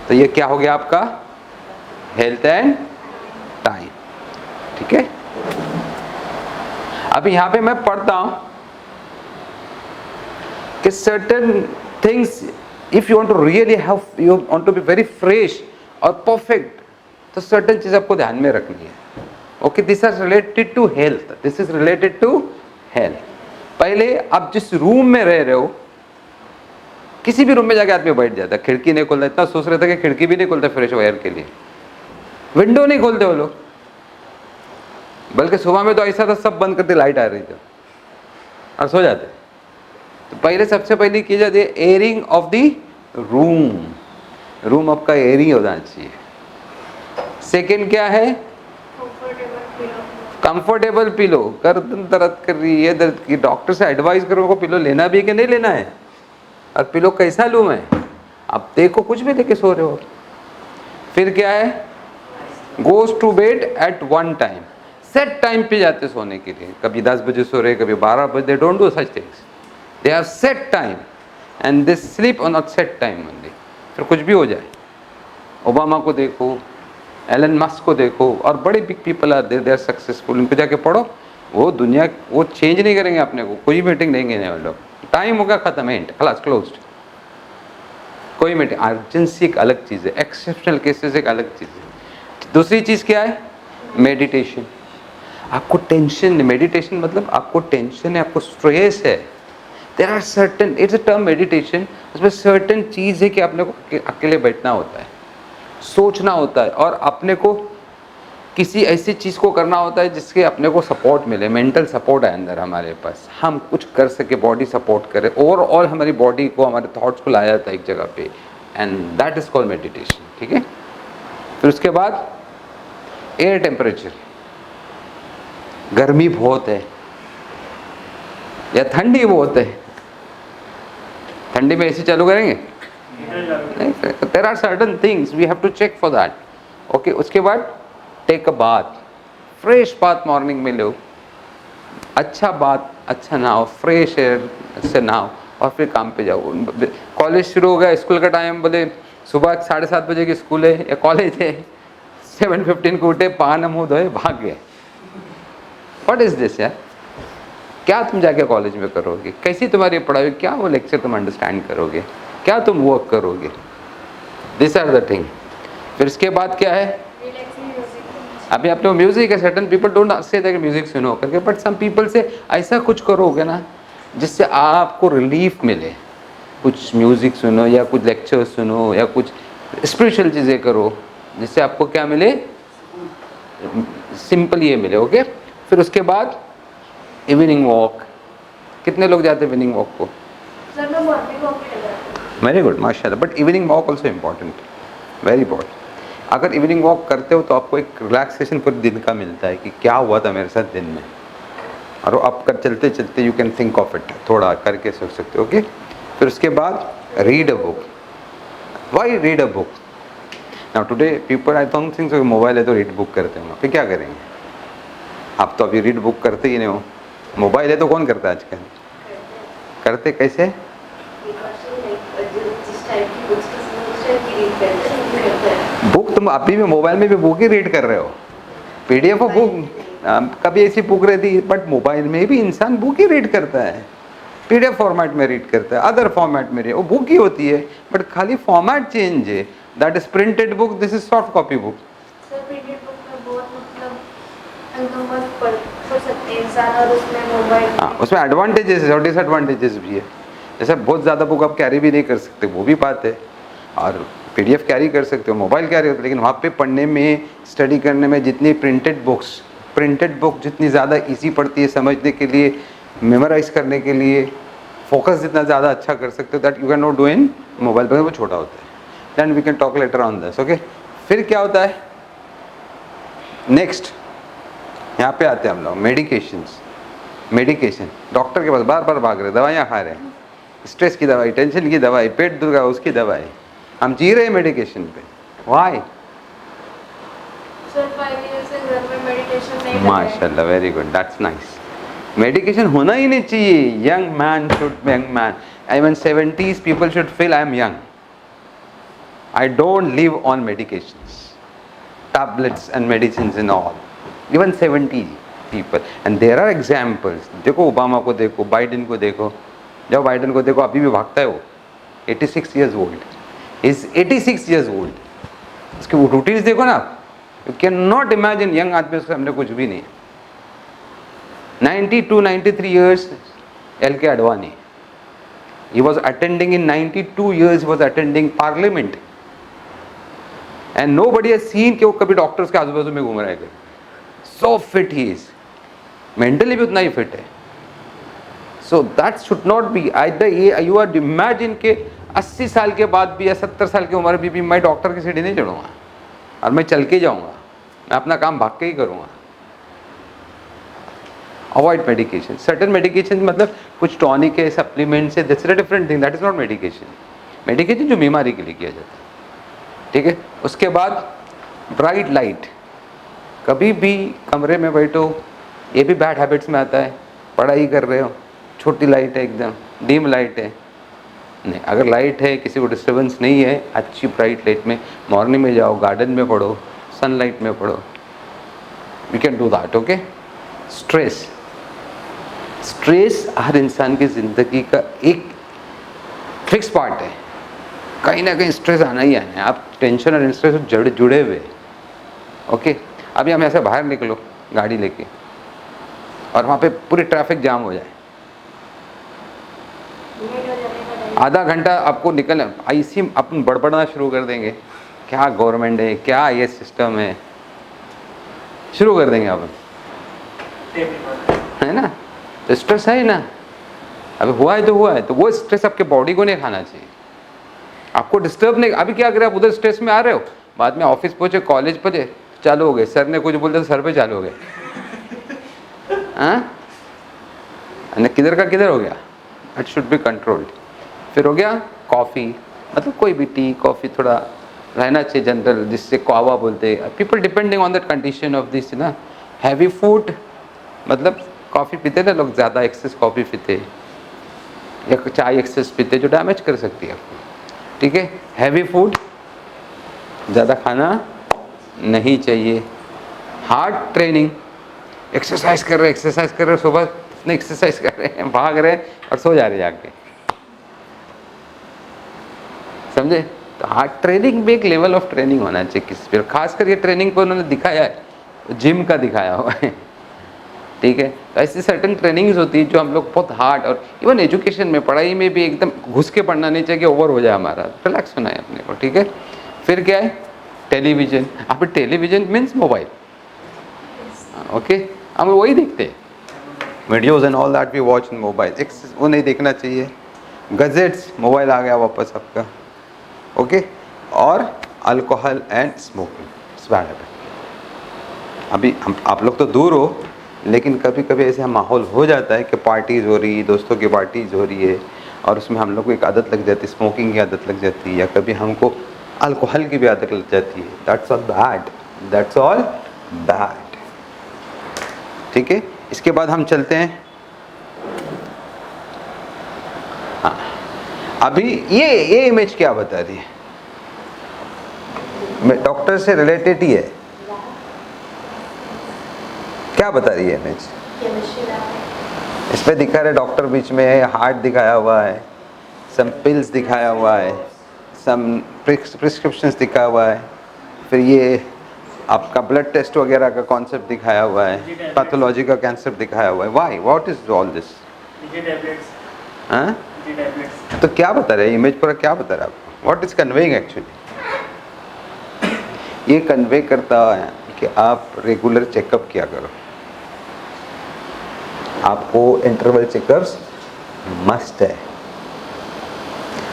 तो ये क्या हो गया आपका? Health and time. ठीक है? अभी यहाँ पे मैं पढ़ता हूं कि certain things, if you want to really have, you want to be very fresh or perfect, तो certain चीज आपको ध्यान में रखनी है. Okay, this is related to health. This is related to health. पहले आप जिस रूम में रह रहे हो, किसी भी रूम में जाके आदमी बैठ जाता है, खिड़की नहीं खोलता. इतना सोच रहे थे कि खिड़की भी नहीं खोलते फ्रेश एयर के लिए, विंडो नहीं खोलते वो लोग. बल्कि सुबह में तो ऐसा था, सब बंद करते, लाइट आ रही थी और सो जाते. तो पहले सबसे पहले की जाती है airing off the room. Room आपका एयरिंग होना चाहिए. सेकेंड क्या है? Comfortable pillow. गर्दन दर्द कर रही है, दर्द की, डॉक्टर से एडवाइस करो को पिलो लेना भी है कि नहीं लेना है, और पिलो कैसा लूँ मैं. आप देखो कुछ भी लेके सो रहे हो. फिर क्या है? Goes to bed at one time. Set time पे जाते सोने के लिए. कभी 10 बजे सो रहे, कभी 12 बजे. Don't do such things. They have set time and they sleep on a set time only. फिर कुछ भी हो जाए, ओबामा को देखो, एलन मस्क को देखो, और बड़े big people are there, they are successful. उनको जाके पढ़ो, वो दुनिया वो चेंज नहीं करेंगे अपने को. कोई मीटिंग नहीं लेने वाले लोग. टाइम होगा खत्म, एंड खलास, क्लोज्ड. कोई मीटिंग. अर्जेंसी एक अलग चीज़ है, एक्सेप्शनल केसेस एक अलग चीज़ है. दूसरी चीज़ क्या है? मेडिटेशन. आपको टेंशन, मेडिटेशन मतलब आपको टेंशन है, आपको स्ट्रेस है. There are certain, it's a term meditation. उसमें सर्टेन चीज़ है कि अपने को अकेले बैठना होता है, सोचना होता है और अपने को किसी ऐसी चीज़ को करना होता है जिसके अपने को सपोर्ट मिले, मेंटल सपोर्ट है अंदर हमारे पास, हम कुछ कर सके, बॉडी सपोर्ट करे, ओवरऑल हमारी बॉडी को, हमारे थॉट्स को लाया जाता है एक जगह पे, and that is called meditation. ठीक है, फिर उसके बाद एयर टेम्परेचर, गर्मी बहुत है या ठंडी बहुत है, ठंडी में एसी चालू करेंगे नहीं, there are certain things we have to check for that. Okay, उसके बाद take a bath, fresh bath morning में लो, अच्छा बात, अच्छा नहाओ, फ्रेश एयर से नहाओ और फिर काम पे जाओ। कॉलेज शुरू हो गया, स्कूल का टाइम, बोले सुबह 7:30 बजे की स्कूल है या कॉलेज है, 7:15 को उठे, पान मुँह धोए, भाग गए। व्हाट इज दिस यार, क्या तुम जाके कॉलेज में करोगे, कैसी तुम्हारी पढ़ाई, क्या वो लेक्चर तुम अंडरस्टैंड करोगे, क्या तुम वर्क करोगे, दिस आर द थिंग। फिर इसके बाद क्या है, अभी आपने म्यूजिक है, certain people don't say that music सुनो करके, बट सम पीपल से ऐसा कुछ करोगे ना जिससे आपको रिलीफ मिले, कुछ म्यूजिक सुनो या कुछ लेक्चर सुनो या कुछ स्पिरिचुअल चीज़ें करो जिससे आपको क्या मिले, सिंपल ये मिले। ओके, फिर उसके बाद इवनिंग वॉक, कितने लोग जाते हैं इवनिंग वॉक को? सर मैं मॉर्निंग वॉक पे लगा हूँ। वेरी गुड, माशाल्लाह, but evening walk also important, very important. अगर इवनिंग वॉक करते हो तो आपको एक रिलैक्सेशन पूरे दिन का मिलता है कि क्या हुआ था मेरे साथ दिन में, और वो आप कर चलते चलते you can think of it, थोड़ा करके सोच सकते हो। ओके, फिर उसके बाद read a book. Why read a book? Now today people, I don't think so mobile है तो रीड बुक करते होंगे, फिर क्या करेंगे? आप तो अभी रीड बुक करते ही नहीं हो, मोबाइल है तो कौन करता है आजकल? करते कैसे? बुक तुम अभी भी मोबाइल में भी बुक ही रीड कर रहे हो, पीडीएफ और बुक कभी ऐसी बुक रहती, बट मोबाइल में भी इंसान बुक ही रीड करता है, पीडीएफ फॉर्मेट में रीड करता है, अदर फॉर्मेट में वो बुक ही होती है, बट खाली फॉर्मेट चेंज है। That is printed book, this is soft copy book. Sir printed book में बहुत मतलब एकदम पढ़ सकते हैं इंसान, और उसमें मोबाइल, हाँ, उसमें एडवांटेजेस और डिसएडवांटेजेस भी है। जैसे बहुत ज़्यादा बुक आप कैरी भी नहीं कर सकते, वो भी बात है, और पीडीएफ कैरी कर सकते हो, मोबाइल कैरी करते हो, लेकिन वहाँ पे पढ़ने में, स्टडी करने में जितनी प्रिंटेड बुक जितनी ज़्यादा इजी पड़ती है समझने के लिए, मेमोराइज करने के लिए, फोकस जितना ज़्यादा अच्छा कर सकते हो, that you can not do in mobile पर, वो छोटा होता है। Then we can talk later on this. Okay, फिर क्या होता है नेक्स्ट, यहाँ पे आते हैं हम लोग, मेडिकेशन। डॉक्टर के पास बार बार भाग रहे, दवाइयाँ खा रहे हैं, स्ट्रेस की दवाई, टेंशन की दवाई, पेट दुखा उसकी दवाई, हम जी रहे हैं मेडिकेशन पे। वाई? सर 5 years से घर में मेडिटेशन नहीं कर रहे हैं। माशाल्लाह, very good, that's nice. Medication होना ही नहीं चाहिए, young man should, young man, even 70s people should feel I am young, I don't live on medications, tablets and medicines and all, even 70 people, and there are examples। देखो ओबामा को देखो, बाइडेन को देखो, जब बाइडेन को देखो अभी भी भागता है वो, 86 years old, is 86 years old, उसके वो रूटीन्स देखो ना, you can not imagine, young आदमी उसके सामने कुछ भी नहीं। 92-93 years LK Advani, he was attending in 92 years, he was attending parliament, and nobody has seen कि वो कभी डॉक्टर्स के आजू बाजू में घूम रहा है। So fit he is, mentally भी उतना ही फिट है। So that should not be you are imagine के 80 साल के बाद भी या 70 साल की उम्र भी मैं डॉक्टर की सीढ़ी नहीं चढ़ूंगा, और मैं चल के जाऊंगा, मैं अपना काम भाग के ही करूंगा। अवॉइड मेडिकेशन, सर्टेन मेडिकेशन मतलब कुछ टॉनिक है, सप्लीमेंट्स है, that's a different thing, that is not medication. Medication जो बीमारी के लिए किया जाता है, ठीक है। उसके बाद ब्राइट लाइट, कभी भी कमरे में बैठो, ये भी बैड हैबिट्स में आता है, पढ़ाई कर रहे हो, छोटी लाइट है, एकदम डिम लाइट है, नहीं, अगर लाइट है, किसी को डिस्टर्बेंस नहीं है, अच्छी ब्राइट लाइट में मॉर्निंग में जाओ, गार्डन में पढ़ो, सनलाइट में पढ़ो, we can do that. Okay, stress हर इंसान की ज़िंदगी का एक फिक्स पार्ट है, कहीं ना कहीं स्ट्रेस आना ही आना है, आप टेंशन और स्ट्रेस जुड़े हुए। ओके, अभी हम ऐसे बाहर निकलो गाड़ी लेके और वहाँ पे पूरी ट्रैफिक जाम हो जाए, आधा घंटा आपको निकल ऐसी अपन बड़बड़ना शुरू कर देंगे, क्या गवर्नमेंट है, क्या ये सिस्टम है, शुरू कर देंगे अपन, है ना। तो स्ट्रेस है ही ना, अभी हुआ है तो हुआ है, तो वो स्ट्रेस आपके बॉडी को नहीं खाना चाहिए, आपको डिस्टर्ब नहीं। अभी क्या करें, आप उधर स्ट्रेस में आ रहे हो, बाद में ऑफिस पहुंचे, कॉलेज पहुंचे, चालू हो गए, सर ने कुछ बोल दिया तो सर पे चालू हो गए, हाँ किधर का किधर हो गया। It should be controlled. फिर हो गया कॉफ़ी, मतलब कोई भी टी कॉफ़ी थोड़ा रहना चाहिए जनरल, जिससे कावा बोलते हैं people, depending on the condition of this ना। हैवी फूड मतलब कॉफ़ी पीते ना लोग, ज़्यादा एक्सेस कॉफ़ी पीते या चाय एक्सेस पीते, जो डैमेज कर सकती है आपको, ठीक है। हैवी फूड ज़्यादा खाना नहीं चाहिए। हार्ड ट्रेनिंग, एक्सरसाइज कर रहे हो, सुबह इतने एक्सरसाइज कर रहे हैं, भाग रहे हैं और सो जा रहे हैं जाके, समझे। तो हार्ड ट्रेनिंग भी एक लेवल ऑफ ट्रेनिंग होना चाहिए किसी पर, खासकर ये ट्रेनिंग पर उन्होंने दिखाया है, जिम का दिखाया हुआ है, ठीक है। तो ऐसी सर्टन ट्रेनिंग्स होती है जो हम लोग बहुत हार्ड, और इवन एजुकेशन में, पढ़ाई में भी एकदम घुस के पढ़ना नहीं चाहिए कि ओवर हो जाए हमारा, रिलैक्स होना है अपने को, ठीक है। फिर क्या है, टेलीविजन। आप टेलीविजन मीन्स मोबाइल, ओके, हम वही देखते हैं, videos and all that we watch in mobile, वो नहीं देखना चाहिए। गजेट्स, मोबाइल आ गया वापस आपका, ओके। और alcohol and smoking, it's bad habit. अभी आप लोग तो दूर हो, लेकिन कभी कभी ऐसा माहौल हो जाता है कि पार्टीज़ हो रही, दोस्तों की पार्टीज़ हो रही है, और उसमें हम लोग को एक आदत लग जाती है, स्मोकिंग की आदत लग जाती है, या कभी हमको अल्कोहल की भी आदत लग जाती है। That's all bad, that's all bad, ठीक है। इसके बाद हम चलते हैं, हाँ, अभी ये इमेज क्या बता रही है, डॉक्टर से रिलेटेड ही है, क्या बता रही है इमेज। इस पे दिखा रहा है डॉक्टर बीच में है, हार्ट दिखाया हुआ है, सम पिल्स दिखाया हुआ है, सम प्रिस्क्रिप्शंस दिखा हुआ है, फिर ये आपका ब्लड टेस्ट वगैरह का कॉन्सेप्ट दिखाया हुआ है, पैथोलॉजी का कॉन्सेप्ट दिखाया हुआ है। Why, what is all this, हाँ। तो क्या बता रहे हैं इमेज पूरा, क्या बता रहा है आपको, व्हाट इज कन्वेइंग एक्चुअली। ये कन्वे करता है कि आप रेगुलर चेकअप किया करो, आपको इंटरवल चेकअप्स मस्ट है।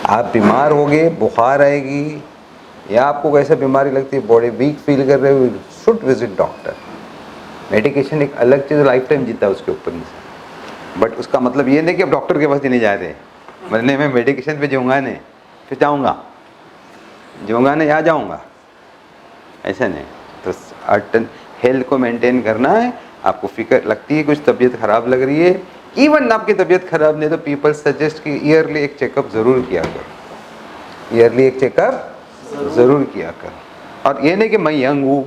आप बीमार होगे, बुखार आएगी, या आपको कैसे बीमारी लगती है, बॉडी वीक फील कर रहे हो, शुड विजिट डॉक्टर। मेडिकेशन एक अलग चीज़, लाइफ टाइम जीता है उसके ऊपर से, बट उसका मतलब ये नहीं कि अब डॉक्टर के पास ही नहीं जा रहे, मरने में मेडिकेशन पे जाऊँगा नहीं, फिर जाऊँगा नहीं, आ जाऊँगा, ऐसा नहीं। तो हेल्थ को मेंटेन करना है, आपको फिक्र लगती है कुछ तबीयत ख़राब लग रही है, इवन आपकी तबीयत ख़राब नहीं तो पीपल सजेस्ट कि ईयरली एक चेकअप ज़रूर किया करो, ईयरली एक चेकअप ज़रूर किया करो। और ये नहीं कि मैं यंग हूँ,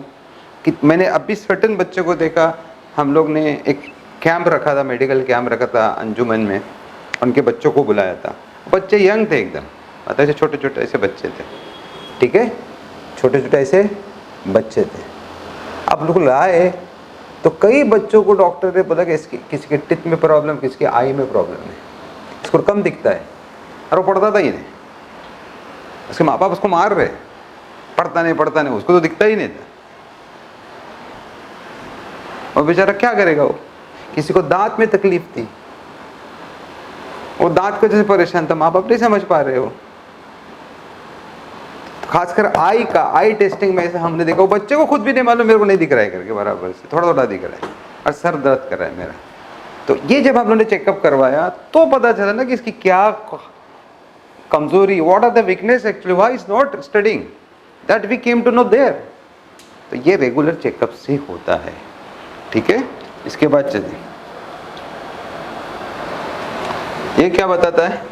कि मैंने अभी सर्टन बच्चों को देखा, हम लोग ने एक कैंप रखा था, मेडिकल कैंप रखा था अंजुमन में, उनके बच्चों को बुलाया था, बच्चे यंग थे एकदम, मतलब ऐसे छोटे छोटे ऐसे बच्चे थे, ठीक है, छोटे छोटे ऐसे बच्चे थे। अब लोग लाए तो कई बच्चों को डॉक्टर ने बोला कि इसकी किसी के टिथ में प्रॉब्लम, किसी के आई में प्रॉब्लम है, इसको कम दिखता है, और वो पढ़ता था ही नहीं, उसके माँ बाप उसको मार रहे, पढ़ता नहीं, उसको तो दिखता ही नहीं था, और बेचारा क्या करेगा वो। किसी को दांत में तकलीफ थी, वो दांत की वजह से परेशान था, माँ बाप नहीं समझ पा रहे हो। खासकर आई टेस्टिंग में ऐसा हमने देखा, वो बच्चे को खुद भी नहीं मालूम, मेरे को नहीं दिख रहा है करके, बराबर से थोड़ा थोड़ा दिख रहा है, और सर दर्द कर रहा है मेरा। तो ये जब हम लोगों ने चेकअप करवाया तो पता चला ना कि इसकी क्या कमजोरी, what are the weakness actually, why is not studying, that we came to know there. तो ये रेगुलर चेकअप से होता है, ठीक है। इसके बाद चलिए, ये क्या बताता है,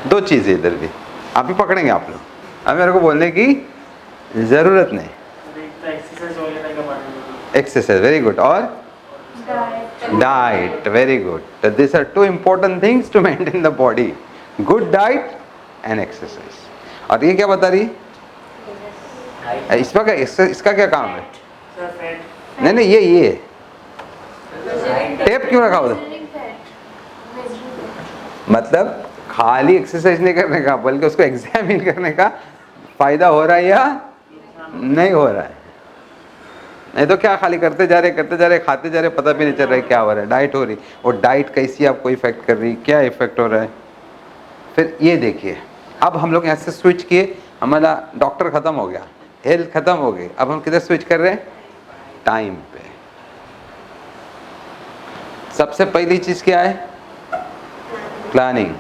दो चीजें इधर भी आप ही पकड़ेंगे आप लोग, अब मेरे को बोलने की जरूरत नहीं। एक्सरसाइज, वेरी गुड, और diet, very good. This are two important things to maintain the body, good diet and exercise. और ये क्या बता रही है, इसका क्या काम है, नहीं ये टेप क्यों रखा उधर, मतलब खाली एक्सरसाइज नहीं करने का बल्कि उसको एग्जामिन करने का फायदा हो रहा है या नहीं हो रहा है। नहीं तो क्या खाली करते जा रहे खाते जा रहे, पता भी नहीं चल रहा है क्या हो रहा है। डाइट हो रही, और डाइट कैसी आपको इफेक्ट कर रही, क्या इफेक्ट हो रहा है। फिर ये देखिए, अब हम लोग यहाँ से स्विच किए, हमारा डॉक्टर खत्म हो गया, हेल्थ खत्म हो गई, अब हम किधर स्विच कर रहे हैं, टाइम पे। सबसे पहली चीज क्या है, प्लानिंग।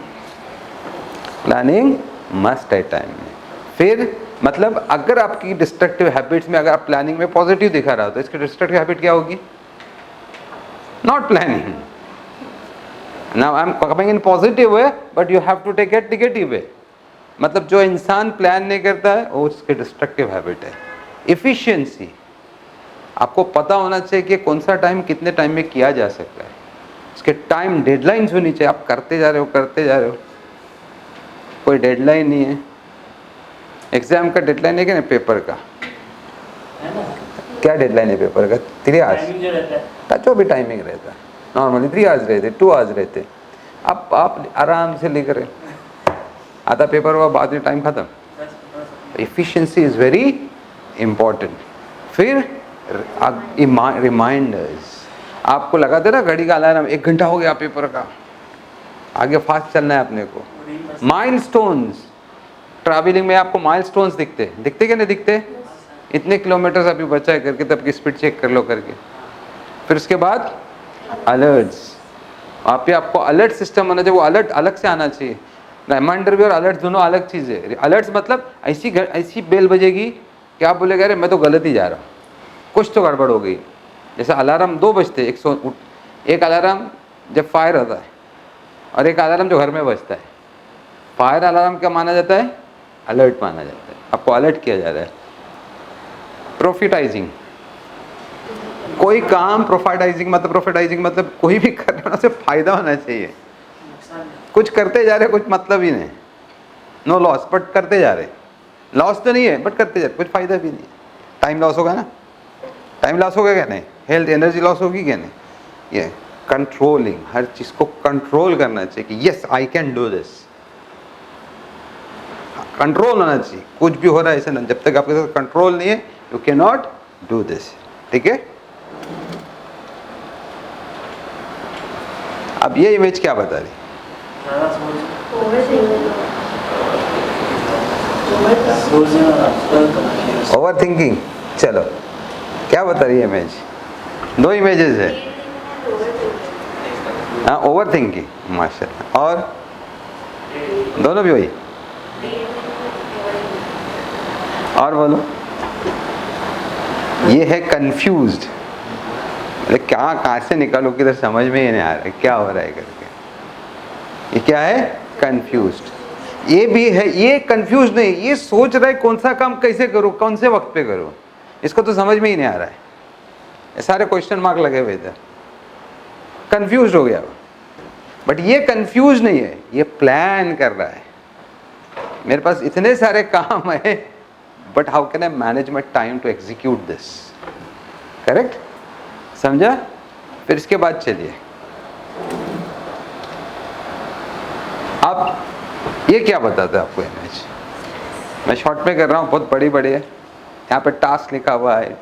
प्लानिंग मस्ट है टाइम में। फिर मतलब अगर आपकी डिस्ट्रक्टिव हैबिट्स में, अगर आप प्लानिंग में पॉजिटिव दिखा रहा हो तो इसकी डिस्ट्रक्टिव हैबिट क्या होगी, not planning. Now I am coming in positive way but you have to take it negative way. मतलब जो इंसान प्लान नहीं करता है वो उसकी डिस्ट्रक्टिव हैबिट है। इफिशिएंसी, आपको पता होना चाहिए कि कौन सा टाइम कितने टाइम में किया जा सकता है, उसके टाइम डेडलाइंस होनी चाहिए। आप करते जा रहे हो, कोई डेडलाइन नहीं है। एग्जाम का डेडलाइन है कि नहीं, पेपर का है ना, क्या डेडलाइन है पेपर का, 3 आवर्स टाइमिंग जो रहता है, जो भी टाइमिंग रहता है, नॉर्मली 3 आवर्स रहते, 2 आवर्स रहते। अब आप आराम से लिख रहे, आधा पेपर हुआ, बाद में टाइम खत्म। Efficiency is very important. फिर रिमाइंडर्स, आपको लगा दे ना घड़ी का अलार्म, 1 घंटा हो गया पेपर का, आगे फास्ट चलना है अपने को। माइलस्टोन्स, ट्रैवलिंग में आपको माइलस्टोन्स दिखते कि नहीं दिखते, इतने किलोमीटर अभी बचा है करके, तब की स्पीड चेक कर लो करके। फिर उसके बाद अलर्ट्स, आप पे आपको अलर्ट सिस्टम होना चाहिए, वो अलर्ट अलग से आना चाहिए। रिमाइंडर भी और अलर्ट दोनों अलग चीज़ है। अलर्ट्स मतलब ऐसी बेल बजेगी कि आप बोलेगा अरे मैं तो गलत ही जा रहा हूँ, कुछ तो गड़बड़ हो गई। जैसे अलार्म 2 बजते, एक अलार्म जब फायर होता है और एक अलार्म जो घर में बजता है। फायर अलार्म क्या माना जाता है, अलर्ट माना जाता है, आपको अलर्ट किया जा रहा है। प्रॉफिटाइजिंग, कोई काम प्रॉफिटाइजिंग मतलब कोई भी करने से फायदा होना चाहिए। कुछ करते जा रहे, कुछ मतलब ही नहीं, नो लॉस, बट करते जा रहे। लॉस तो नहीं है बट करते जा रहे, कुछ फायदा भी नहीं। टाइम लॉस होगा ना, टाइम लॉस होगा क्या नहीं, हेल्थ एनर्जी लॉस होगी क्या नहीं। ये कंट्रोलिंग, हर चीज़ को कंट्रोल करना चाहिए कि yes I can do this, control होना चाहिए। कुछ भी हो रहा है ऐसा ना, जब तक आपके साथ कंट्रोल नहीं है you can not do this. ठीक है, अब ये इमेज क्या बता रही, ओवर थिंकिंग। चलो क्या बता रही है इमेज, 2 इमेजेस है। हाँ, ओवर थिंकिंग, माशाल्लाह। और दोनों भी वही, और बोलो। ये है कंफ्यूज्ड, मतलब क्या, कहाँ से निकालो किधर समझ में ही नहीं आ रहा है क्या हो रहा है करके। ये क्या है, कंफ्यूज्ड। ये भी है, ये कंफ्यूज नहीं, ये सोच रहा है कौन सा काम कैसे करूँ, कौन से वक्त पे करूँ, इसको तो समझ में ही नहीं आ रहा है। ये सारे क्वेश्चन मार्क लगे हुए थे, कंफ्यूज हो गया वो। बट ये कंफ्यूज नहीं है, ये प्लान कर रहा है। मेरे पास इतने सारे काम है but how can I manage my time to execute this, correct, समझा। फिर इसके बाद चलिए, अब ये क्या बताता है आपको इमेज, मैं शॉर्ट में कर रहा हूँ, बहुत बड़ी बड़ी है। यहाँ पे टास्क लिखा हुआ है,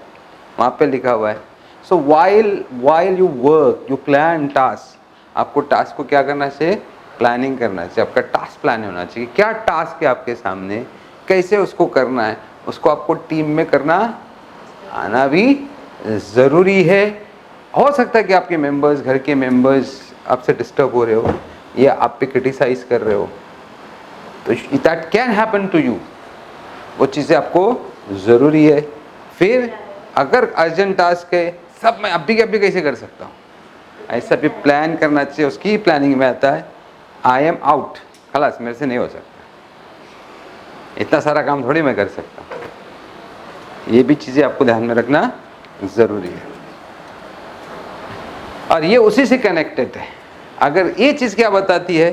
वहाँ पे लिखा हुआ है। So while you work you plan task, आपको टास्क को क्या करना चाहिए, प्लानिंग करना चाहिए। आपका टास्क प्लान होना चाहिए, क्या टास्क है आपके सामने, कैसे उसको करना है, उसको आपको टीम में करना आना भी ज़रूरी है। हो सकता है कि आपके मेंबर्स, घर के मेंबर्स आपसे डिस्टर्ब हो रहे हो या आप पे क्रिटिसाइज कर रहे हो, तो that can happen to you, वो चीज़ें आपको ज़रूरी है। फिर अगर अर्जेंट टास्क है, सब मैं अभी के अभी कैसे कर सकता हूँ, ऐसा भी प्लान करना चाहिए। उसकी प्लानिंग में आता है आई एम आउट, खलास मेरे से नहीं हो सकता, इतना सारा काम थोड़ी मैं कर सकता हूँ। ये भी चीज़ें आपको ध्यान में रखना ज़रूरी है, और ये उसी से कनेक्टेड है। अगर ये चीज़ क्या बताती है,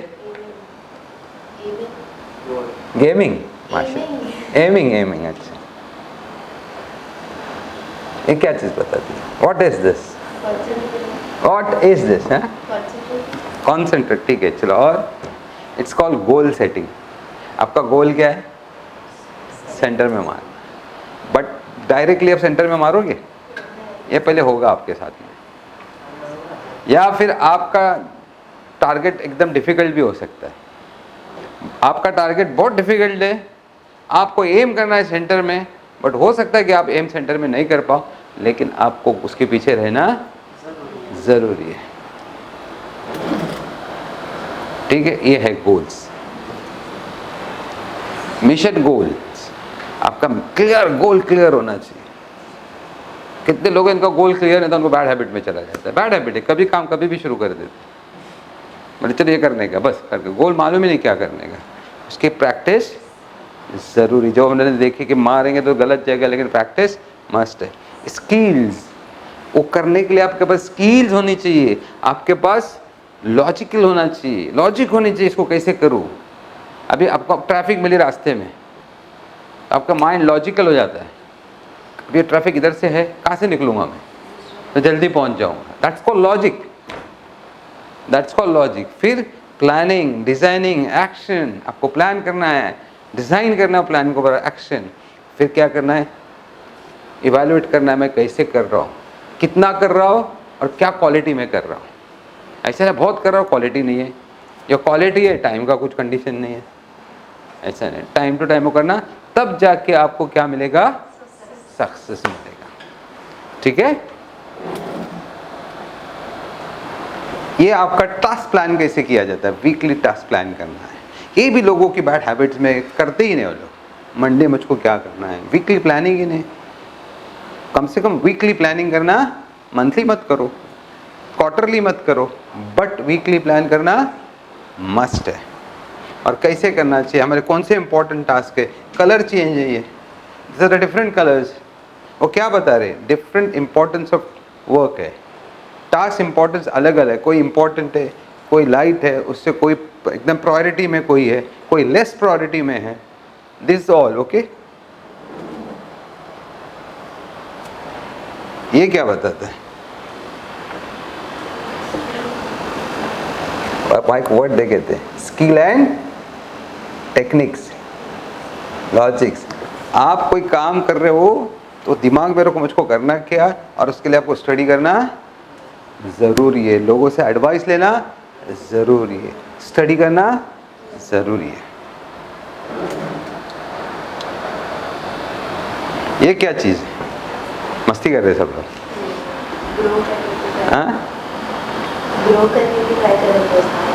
गेमिंग, माशा एमिंग, अच्छा, ये क्या चीज़ बताती है, व्हाट इज दिस, कॉन्सेंट्रेट, ठीक है चलो। और इट्स कॉल्ड गोल सेटिंग। आपका गोल क्या है? सेंटर में मारना। बट डायरेक्टली आप सेंटर में मारोगे? ये पहले होगा आपके साथ में, या फिर आपका टारगेट एकदम डिफिकल्ट भी हो सकता है। आपका टारगेट बहुत डिफिकल्ट है, आपको एम करना है सेंटर में, बट हो सकता है कि आप एम सेंटर में नहीं कर पाओ, लेकिन आपको उसके पीछे रहना ज़रूरी है। ठीक है, ये है गोल्स, मिशन गोल्स। आपका क्लियर गोल क्लियर होना चाहिए। कितने लोग इनका गोल क्लियर है तो उनको बैड हैबिट में चला जाता है। बैड हैबिट है, कभी काम कभी भी शुरू कर देते, मतलब चलो ये करने का बस करके, गोल मालूम ही नहीं क्या करने का। उसकी प्रैक्टिस ज़रूरी, जो हमने देखी कि मारेंगे तो गलत जाएगा, लेकिन प्रैक्टिस मस्ट है। स्किल्स, वो करने के लिए आपके पास स्किल्स होनी चाहिए, आपके पास लॉजिकल होना चाहिए, लॉजिक होनी चाहिए, इसको कैसे करूँ। अभी आपको ट्रैफिक मिली रास्ते में, आपका माइंड लॉजिकल हो जाता है, ये ट्रैफिक इधर से है, कहाँ से निकलूँगा मैं तो जल्दी पहुँच जाऊँगा। That's called logic, that's called logic. फिर प्लानिंग, डिज़ाइनिंग, एक्शन। आपको प्लान करना है, डिज़ाइन करना है प्लान को, एक्शन। फिर क्या करना है? इवैल्यूएट करना है, मैं कैसे कर रहा हूँ, कितना कर रहा हूँ और क्या क्वालिटी में कर रहा हूँ। ऐसा है बहुत कर रहा हूँ क्वालिटी नहीं है, या क्वालिटी है टाइम का कुछ कंडीशन नहीं है, ऐसा नहीं। टाइम टू टाइम वो करना, तब जाके आपको क्या मिलेगा? सक्सेस मिलेगा। ठीक है, ये आपका टास्क प्लान कैसे किया जाता है? वीकली टास्क प्लान करना है। ये भी लोगों की बैड हैबिट्स में करते ही नहीं वो लोग। मंडे मुझको क्या करना है, वीकली प्लानिंग ही नहीं। कम से कम वीकली प्लानिंग करना, मंथली मत करो, क्वार्टरली मत करो, बट वीकली प्लान करना मस्ट है। और कैसे करना चाहिए, हमारे कौन से इंपॉर्टेंट टास्क है। कलर चेंज है, ये डिफरेंट कलर्स, वो क्या बता रहे? डिफरेंट इंपॉर्टेंस ऑफ वर्क है, टास्क इंपॉर्टेंस अलग अलग, कोई इंपॉर्टेंट है, कोई लाइट है, उससे कोई एकदम प्रायोरिटी में कोई है, कोई लेस प्रायोरिटी में है। This all okay. ये क्या बताता है? एक वर्ड दे कहते हैं, स्किल एंड टेक्निक्स, लॉजिक्स। आप कोई काम कर रहे हो तो दिमाग में रखो मुझको करना क्या, और उसके लिए आपको स्टडी करना ज़रूरी है, लोगों से एडवाइस लेना ज़रूरी है, स्टडी करना ज़रूरी है। ये क्या चीज़ है? मस्ती कर रहे सब लोग?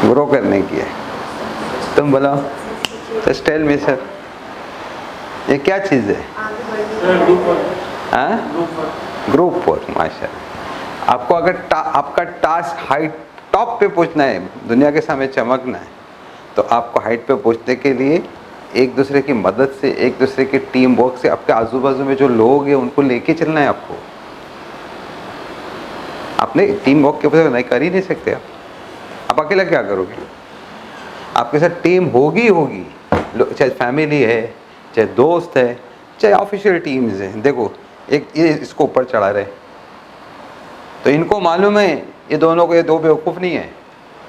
ग्रो करने की है। तुम बोलो, जस्ट टेल मी सर, ये क्या चीज़ है? Group work. माशाल्लाह। आपको अगर आपका टास्क हाइट टॉप पे पहुंचना है, दुनिया के सामने चमकना है, तो आपको हाइट पे पहुंचने के लिए एक दूसरे की मदद से, एक दूसरे के टीम वर्क से, आपके आजू बाजू में जो लोग हैं उनको लेके चलना है आपको। आपने टीम वर्क के ऊपर नहीं कर ही नहीं सकते आप अकेला क्या करोगे? आपके साथ टीम होगी होगी, चाहे फैमिली है, चाहे दोस्त है, चाहे ऑफिशियल टीम्स हैं। देखो एक ये इसको ऊपर चढ़ा रहे, तो इनको मालूम है ये दोनों को, ये दो बेवकूफ़ नहीं है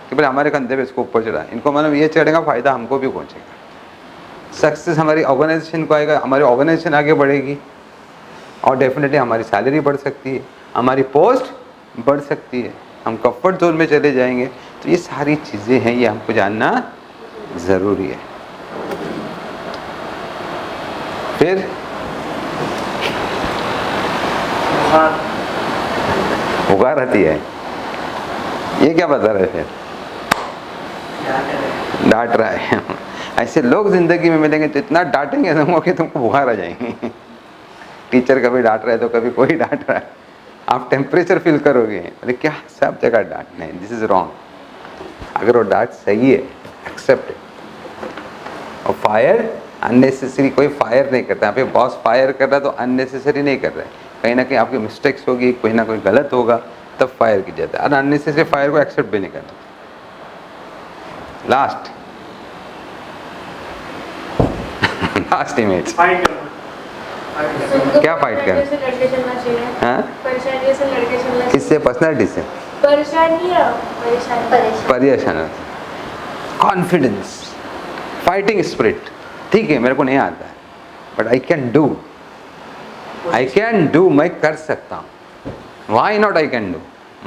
कि भाई हमारे कंधे पे इसको ऊपर चढ़ा, इनको मालूम ये चढ़ेगा फ़ायदा हमको भी पहुंचेगा, सक्सेस हमारी ऑर्गेनाइजेशन को आएगा, हमारी ऑर्गेनाइजेशन आगे बढ़ेगी, और डेफिनेटली हमारी सैलरी बढ़ सकती है, हमारी पोस्ट बढ़ सकती है, हम कंफर्ट जोन में चले जाएंगे। तो ये सारी चीज़ें हैं, ये हमको जानना ज़रूरी है। फिर उगार आती है, ये क्या बता रहे थे? डांट रहा है। ऐसे लोग जिंदगी में मिलेंगे तो इतना डांटेंगे तुमको कि तुमको बुखार आ जाएंगे। टीचर कभी डांट रहा है तो कभी कोई डांट रहा है, आप टेम्परेचर फील करोगे, अरे क्या सब जगह डांट नहीं, दिस इज रॉन्ग। अगर वो डांट सही है, एक्सेप्ट इट। और फायर अननेसेसरी, कोई फायर नहीं करता। यहाँ पे बॉस फायर कर रहा है तो अननेसेसरी नहीं कर रहा है, कहीं ना कहीं आपकी मिस्टेक्स होगी, कोई ना कोई गलत होगा, तब फायर की जाता है। और अननेसेसरी फायर को एक्सेप्ट भी नहीं करना। लास्ट लास्ट इमेज, क्या फाइट कर? किससे? पर्सनैलिटी से? परेशान। कॉन्फिडेंस, फाइटिंग स्पिरिट, ठीक है मेरे को नहीं आता है बट आई कैन डू, मैं कर सकता हूँ. Why not I can do,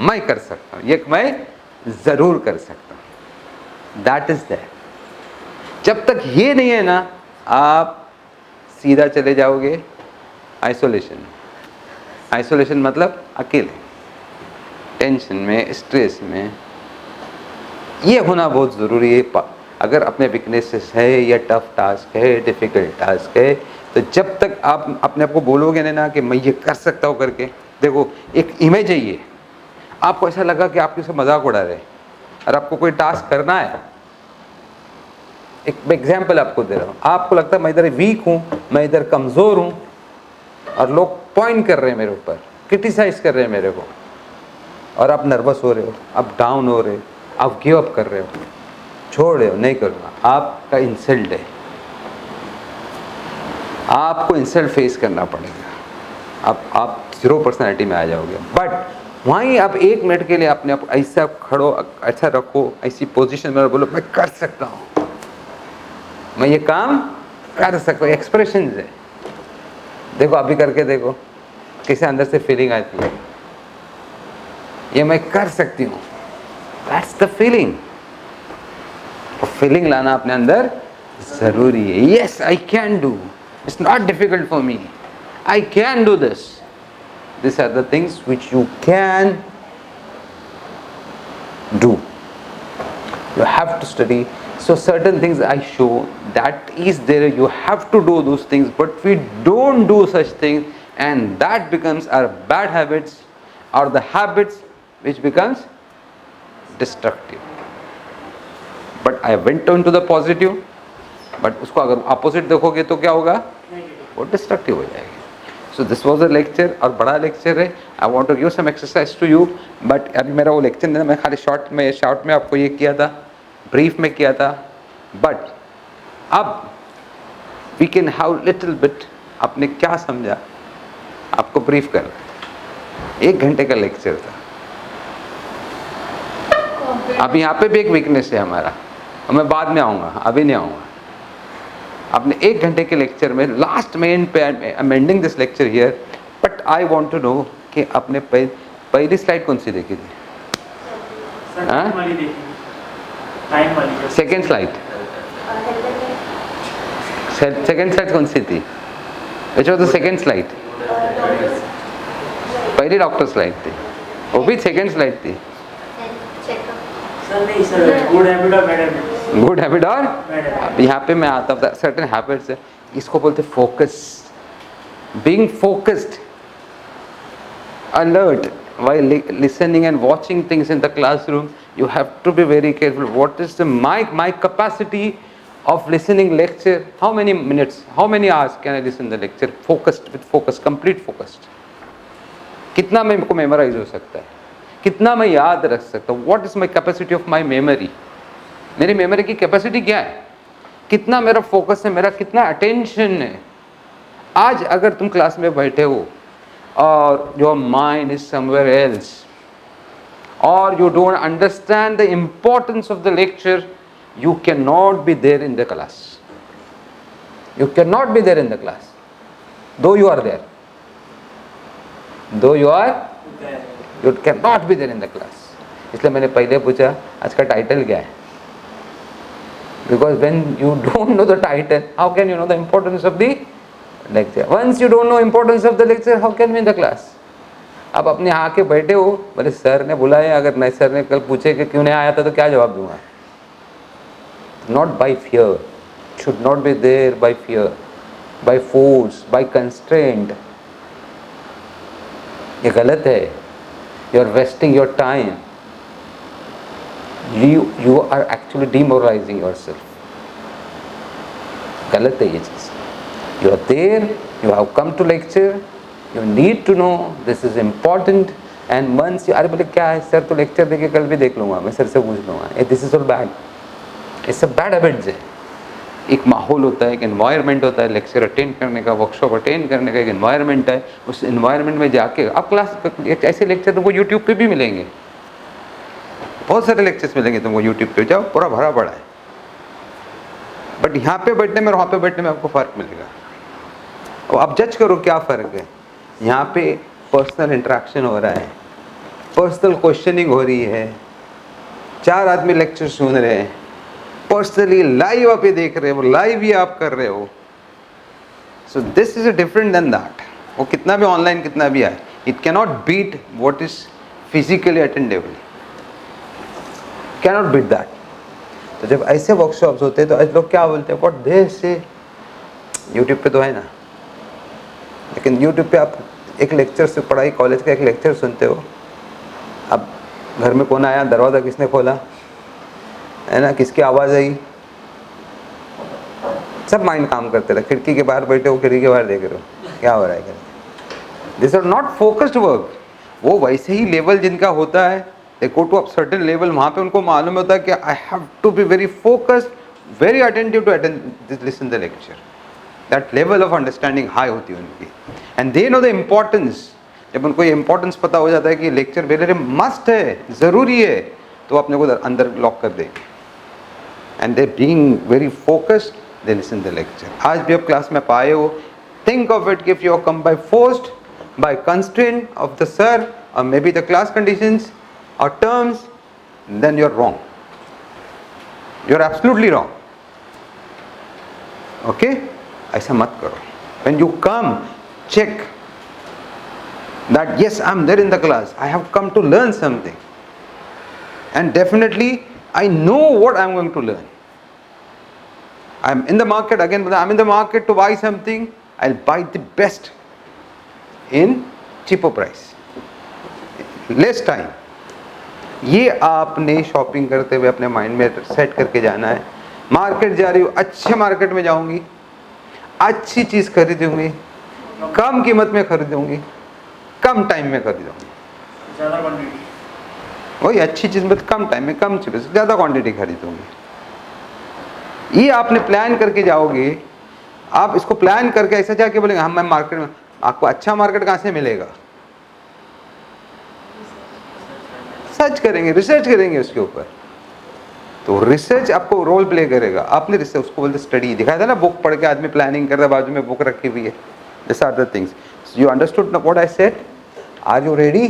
मैं कर सकता हूँ, ये मैं ज़रूर कर सकता हूँ. That is that. जब तक ये नहीं है ना, आप सीधा चले जाओगे आइसोलेशन. आइसोलेशन मतलब अकेले, टेंशन में, स्ट्रेस में. ये होना बहुत ज़रूरी है. अगर अपने वीकनेसेस है या टफ टास्क है, डिफ़िकल्ट टास्क है, तो जब तक आप अपने आप को बोलोगे ना कि मैं ये कर सकता हूँ करके, देखो एक इमेज है ये, आपको ऐसा लगा कि आपके से मजाक उड़ा रहे और आपको कोई टास्क करना है. एक एग्जाम्पल आपको दे रहा हूँ. आपको लगता है मैं इधर वीक हूँ, मैं इधर कमज़ोर हूँ, और लोग पॉइंट कर रहे हैं मेरे ऊपर, क्रिटिसाइज कर रहे हैं मेरे को, और आप नर्वस हो रहे हो, आप डाउन हो रहे हो, आप गिव अप कर रहे हो, छोड़ रहे हो, नहीं करूँगा. आपका इंसल्ट है, आपको इंसल्ट फेस करना पड़ेगा. आप 0 पर्सनैलिटी में आ जाओगे. बट वहीं आप 1 मिनट के लिए अपने आप ऐसा खड़ो, ऐसा रखो, ऐसी पोजीशन में बोलो मैं कर सकता हूँ, मैं ये काम कर सकता हूँ. एक्सप्रेशन है, देखो अभी करके देखो किसी अंदर से फीलिंग आती है, ये मैं कर सकती हूँ. That's the feeling. फीलिंग लाना अपने अंदर जरूरी है. Yes I can do, it's not difficult for me, I can do this. These are the things which you can do. You have to study. So certain things I show, that is there, you have to do those things, but we don't do such things, and that becomes our bad habits, or the habits which becomes destructive. But I went on to the positive, but उसको अगर opposite देखोगे तो क्या होगा, वो destructive हो जाएगी. So this was a lecture, और बड़ा लेक्चर है. I want to give some exercise to you, but अभी मेरा वो लेक्चर नहीं था, मैं खाली शॉर्ट में आपको ये किया था, ब्रीफ में किया था. बट अब we can have little bit, आपने क्या समझा, आपको ब्रीफ कर रहा है. 1 घंटे का लेक्चर था. अब यहाँ पे भी एक वीकनेस है हमारा, और मैं बाद में आऊँगा, अभी नहीं आऊँगा. आपने 1 घंटे के लेक्चर में लास्ट में एंड पे, I am ending this lecture here, but I want to know कि आपने पहली स्लाइड कौन सी देखी थी? सेकेंड स्लाइड, सेकेंड स्लाइड कौन सी थी? Which was the second slide? पहली डॉक्टर स्लाइड थी, वो भी सेकेंड स्लाइड थी. Good habit. और यहाँ पे मैं आता हूँ सर्टेन हैबिट्स है, इसको बोलते focus. Being focused, alert while listening and watching things in the classroom, you have to be very careful. What is my capacity of listening lecture? How many minutes, how many hours can I listen the lecture focused, with focus, complete focused? कितना मेरे को मेमोराइज हो सकता है, कितना मैं याद रख सकता हूँ. What is my capacity of my memory? मेरी मेमोरी की कैपेसिटी क्या है, कितना मेरा फोकस है, मेरा कितना अटेंशन है. आज अगर तुम क्लास में बैठे हो और your mind is somewhere else, और you don't understand the importance of the lecture, you cannot be there in the class. You cannot be there in the class, though you are there. Though you are, you cannot be there in the class. इसलिए मैंने पहले पूछा आज का टाइटल क्या है, because when you don't know the title, how can you know the importance of the lecture? Once you don't know importance of the lecture, how can you in the class? आप अपने आके बैठे हो, बोले सर ने बुलाया, अगर नहीं सर ने कल पूछे कि क्यों नहीं आया था तो क्या जवाब दूंगा? Not by fear, should not be there by fear, by force, by constraint. ये गलत है. You are wasting your time. You are actually demoralizing yourself. गलत है ये चीज़. You are there, you have come to lecture, you need to know this is important, and once you, अरे बोले क्या है सर, तो लेक्चर देके कल भी देख लूँगा, मैं सर से पूछ लूँगा. This is all bad. It's a bad habits है. एक माहौल होता है, एक एनवायरनमेंट होता है, लेक्चर अटेंड करने का, वर्कशॉप अटेंड करने का एक एनवायरनमेंट है. उस एनवायरनमेंट में जाके आप क्लास, ऐसे लेक्चर तुमको यूट्यूब पे भी मिलेंगे, बहुत सारे लेक्चर्स मिलेंगे तुमको यूट्यूब पे, जाओ पूरा भरा पड़ा है. बट यहाँ पे बैठने में और वहाँ पे बैठने में आपको फ़र्क मिलेगा। और आप जज करो क्या फ़र्क है। यहाँ पे पर्सनल इंटरेक्शन हो रहा है, पर्सनल क्वेश्चनिंग हो रही है, 4 आदमी लेक्चर सुन रहे हैं, पर्सनली लाइव आप ये देख रहे हो, लाइव ही आप कर रहे हो। So this is a different than that. वो कितना भी ऑनलाइन कितना भी आए, it cannot beat what is physically attendable, cannot beat that. तो जब ऐसे वर्कशॉप्स होते हैं तो आज लोग क्या बोलते हैं, व्हाट दे से, यूट्यूब पे तो है ना, लेकिन यूट्यूब पे आप एक लेक्चर से पढ़ाई, कॉलेज का एक लेक्चर सुनते हो, अब घर में कौन आया, दरवाज़ा किसने खोला, है ना, किसकी आवाज़ आई, सब माइंड काम करते रहे। खिड़की के बाहर बैठे हो, खिड़की के बाहर देख रहे हो क्या हो रहा है। This are not focused work. वो वैसे ही लेवल जिनका होता है, they go to a certain level, वहाँ पे उनको मालूम होता है कि I have to be very focused, very attentive to attend listen the lecture. That level of understanding high होती है उनकी, and they know the importance. जब उनको ये इम्पोर्टेंस पता हो जाता है कि लेक्चर वेरी मस्ट है, ज़रूरी है, तो अपने को अंदर लॉक कर देंगे। And they being very focused, they listen the lecture. आज भी आप क्लास में पाए हो, think of it, if you are come by forced, by constraint of the sir or maybe the class conditions or terms, then you're wrong. You're absolutely wrong. Okay? ऐसा मत करो. When you come, check that yes, I'm there in the class. I have come to learn something. And definitely, I know what I'm going to learn. I'm in the market, again, I'm in the market to buy something. I'll buy the best in cheaper price, less time. ये आपने शॉपिंग करते हुए अपने माइंड में सेट करके जाना है। मार्केट जा रही हूँ, अच्छे मार्केट में जाऊंगी, अच्छी चीज़ खरीदूंगी, कम कीमत में खरीदूंगी, कम टाइम में खरीदूंगी, ज़्यादा क्वांटिटी, वही अच्छी चीज़ में कम टाइम में कम चीज़ ज़्यादा क्वांटिटी खरीदूंगी। ये आपने प्लान करके जाओगे। आप इसको प्लान करके ऐसा जाके बोलेंगे हम, मैं मार्केट में, आपको अच्छा मार्केट कहाँ से मिलेगा, सर्च करेंगे, रिसर्च करेंगे उसके ऊपर। तो रिसर्च आपको रोल प्ले करेगा। आपने रिसर्च, उसको बोलते स्टडी, दिखाया था ना, बुक पढ़ के आदमी प्लानिंग करता है, बाजू में बुक रखी हुई है। This are the things. You understood what I said? Are you ready?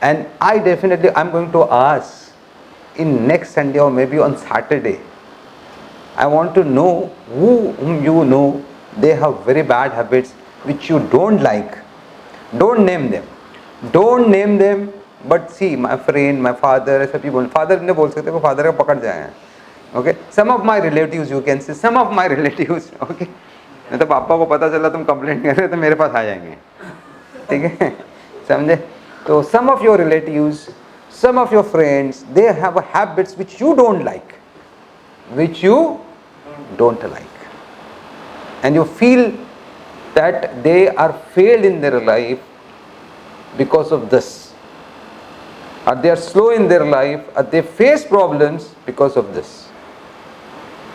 And I definitely I am going to ask in next Sunday और मे be on Saturday, I want to know whom you know they have very bad habits which you don't like. Don't name them. Don't name them. But see, my friend, my father, ऐसा भी बोल, father नहीं बोल सकते, वो father का पकड़ जाए। Okay. Some of my relatives, you can say, some of my relatives. Okay. नहीं तो पापा को पता चला तुम कंप्लेंट कर रहे हो तो मेरे पास आ जाएंगे, ठीक है, समझे? तो some of your relatives, some of your friends, they have habits which you don't like, which you don't like, and you feel that they are failed in their life because of this, or they are slow in their life, or they face problems because of this.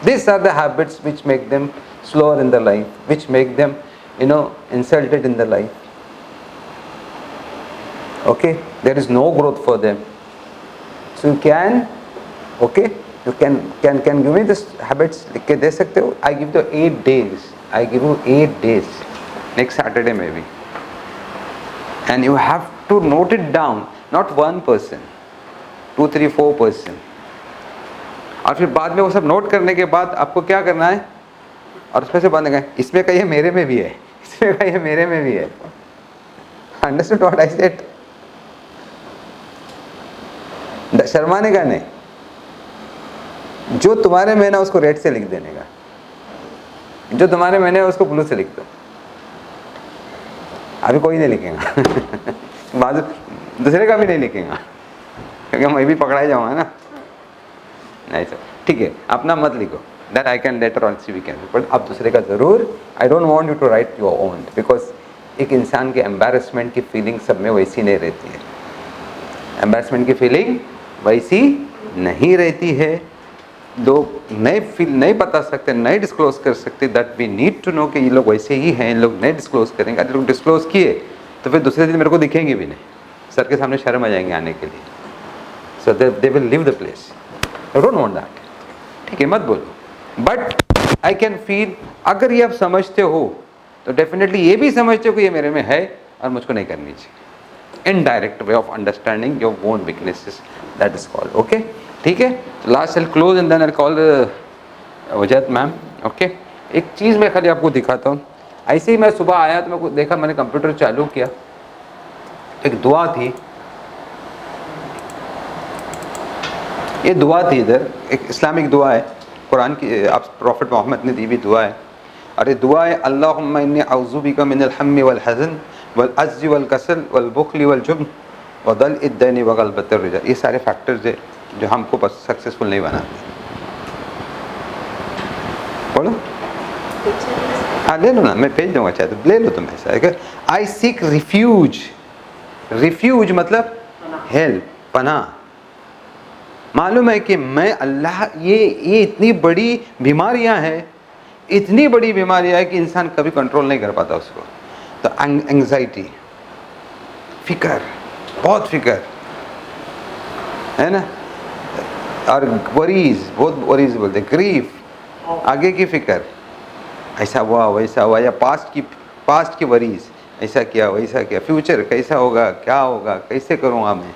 These are the habits which make them slower in their life, which make them, insulted in their life. Okay, there is no growth for them. So you can, okay, you can give me this habits, लिख के दे सकते हो? I give you 8 days. I give you 8 days. Next Saturday maybe. And you have to note it down. Not one person, 2, 3, 4 person. और फिर बाद में वो सब नोट करने के बाद आपको क्या करना है? और उसमें से बंद गए, इसमें कहिए मेरे में भी है, इसमें कहिए मेरे में भी है। Understood what I said? शर्माने का नहीं, जो तुम्हारे में ना उसको रेड से लिख देने का, जो तुम्हारे में है उसको ब्लू से लिख दो। अभी कोई नहीं लिखेगा बाजू दूसरे का भी नहीं लिखेगा, क्योंकि मैं भी पकड़ाई जाऊंगा ना। नहीं सर, ठीक है, अपना मत लिखो, that I can later on see we can, but अब दूसरे का ज़रूर। I don't want you to write your own, because एक इंसान के एम्बैरेसमेंट की फीलिंग सब में वैसी नहीं रहती है। एम्बैरेसमेंट की फीलिंग वैसी नहीं रहती है। लोग नहीं बता सकते, नहीं डिस्क्लोज कर सकते, that we need to know कि ये लोग वैसे ही हैं, इन लोग नहीं डिस्क्लोज करेंगे। अगर लोग डिस्क्लोज किए तो फिर दूसरे दिन मेरे को दिखेंगे भी नहीं, सर के सामने शर्म आ जाएंगे आने के लिए। So they will leave the place. I don't want that. ठीक है, मत बोलो, बट आई कैन फील, अगर ये आप समझते हो तो डेफिनेटली ये भी समझते हो कि ये मेरे में है और मुझको नहीं करनी चाहिए। Indirect way of understanding your own weaknesses, that is called. Okay, ठीक है। तो last I close and then I call Wajahat ma'am. Okay, एक चीज़ मैं खाली आपको दिखाता हूँ। ऐसे ही मैं सुबह आया तो मैं देखा, मैंने कंप्यूटर चालू किया, एक दुआ थी, ये दुआ थी इधर, एक इस्लामिक दुआ है, कुरान की, आप प्रॉफिट मोहम्मद ने दी हुई दुआ है। और ये दुआ है, अल्लाहुम्मा इन्नी अऊज़ु बिका मिनल हम्मी वल हज़न वल अज्ज़ि वल कसल वल बुख़्लि वल जुब्न व दलइ दैन व ग़लबतिर रिजाल। ये सारे फैक्टर्स है जो हमको सक्सेसफुल नहीं बनाते। बोलो, हाँ ले लो ना, मैं भेज दूंगा, चाहे तो ले लो तुम ऐसा। आई सीक रिफ्यूज, रिफ्यूज मतलब हेल्प, पनाह। मालूम है कि मैं अल्लाह, ये इतनी बड़ी बीमारियां हैं, इतनी बड़ी बीमारियां है कि इंसान कभी कंट्रोल नहीं कर पाता उसको। तो एंग्जाइटी, फिकर, बहुत फिकर है ना, और वरीज, बहुत वरीज बोलते, ग्रीफ, आगे की फिक्र, ऐसा हुआ वैसा हुआ, या पास्ट की वरीज, ऐसा किया वैसा किया, फ्यूचर कैसा होगा, क्या होगा, कैसे करूँगा मैं,